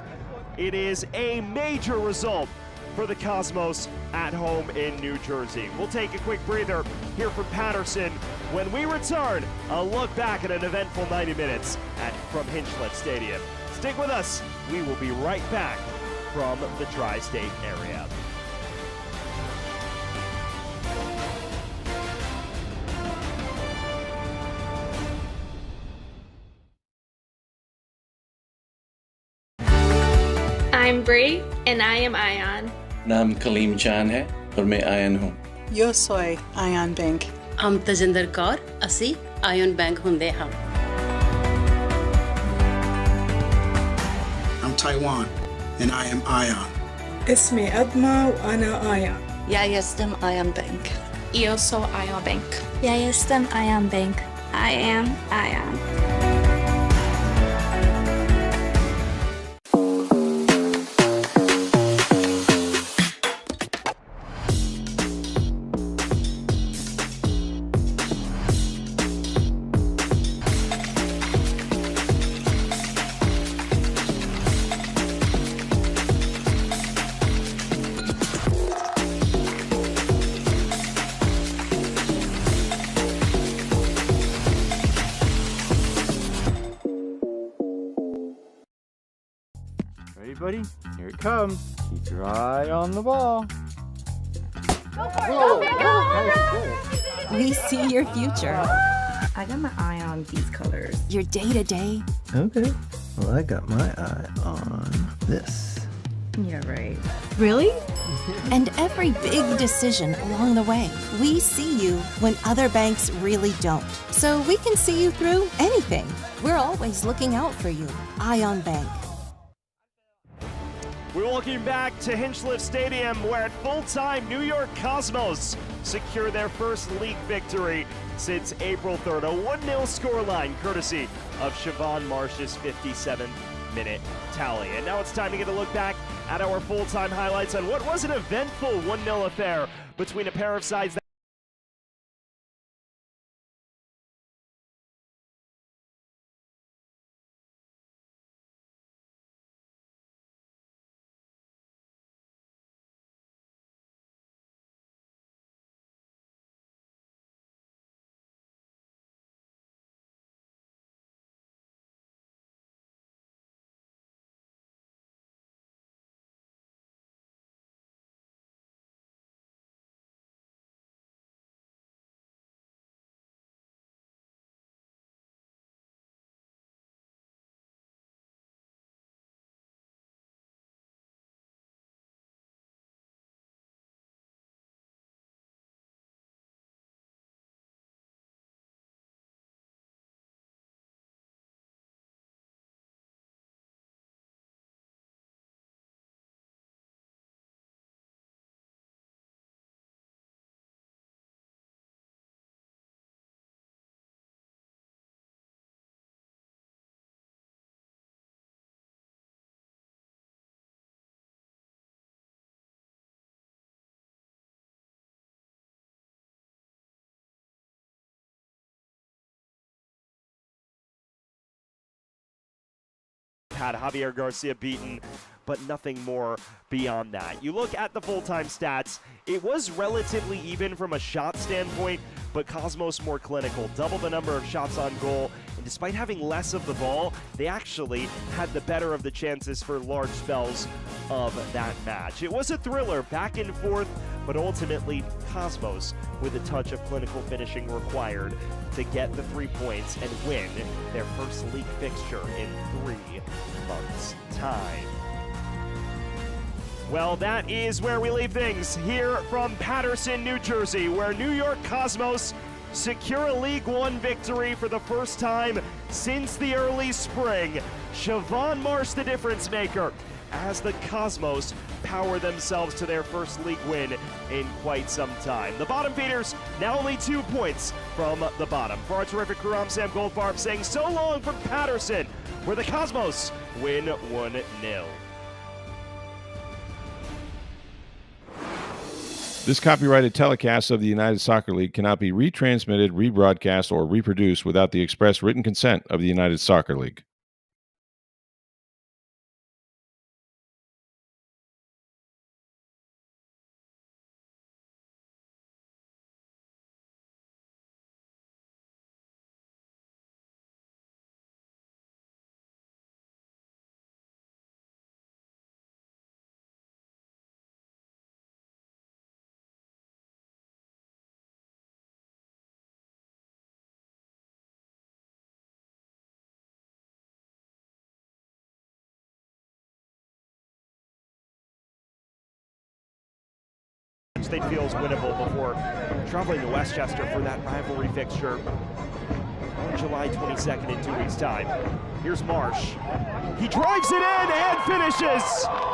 It is a major result for the Cosmos at home in New Jersey. We'll take a quick breather here from Patterson. When we return, a look back at an eventful 90 minutes from Hinchliffe Stadium. Stick with us. We will be right back from the tri-state area. I'm Bree, and I am Ion. नाम कलीम जान है और मैं ion हूँ. Yo soy Ion Bank. I'm Tajinder Kaur. Asi Ion Bank hunde ham. I'm Taiwan, and I am Ion. اسمي أدمى وأنا آيان. Ja jestem Ion Bank. Io so Ion Bank. Ja jestem Ion Bank. I am Ion. Ready, buddy? Here it comes. Keep your eye on the ball. We see your future, I got my eye on these colors. your day-to-day, Okay. Well, I got my eye on this. Yeah, right. really? And every big decision along the way. We see you when other banks really don't. So we can see you through anything. We're always looking out for you. Ion Bank. We're looking back to Hinchliffe Stadium, where at full-time New York Cosmos secure their first league victory since April 3rd. A 1-0 scoreline courtesy of Siobhan Marsh's 57th-minute tally. And now it's time to get a look back at our full-time highlights on what was an eventful 1-0 affair between a pair of sides that had Javier Garcia beaten, but nothing more beyond that. You look at the full-time stats, it was relatively even from a shot standpoint, but Cosmos more clinical, double the number of shots on goal, and despite having less of the ball, they actually had the better of the chances for large spells of that match. It was a thriller, back and forth, but ultimately Cosmos with a touch of clinical finishing required to get the 3 points and win their first league fixture in 3 months' time. Well, that is where we leave things here from Patterson, New Jersey, where New York Cosmos secure a League One victory for the first time since the early spring. Siobhan Marsh, the difference maker, as the Cosmos power themselves to their first league win in quite some time. The bottom feeders now only 2 points from the bottom. For our terrific crew, I'm Sam Goldfarb saying so long from Patterson, where the Cosmos win 1-0. This copyrighted telecast of the United Soccer League cannot be retransmitted, rebroadcast, or reproduced without the express written consent of the United Soccer League. They feel is winnable before traveling to Westchester for that rivalry fixture on July 22nd in 2 weeks' time. Here's Marsh. He drives it in and finishes!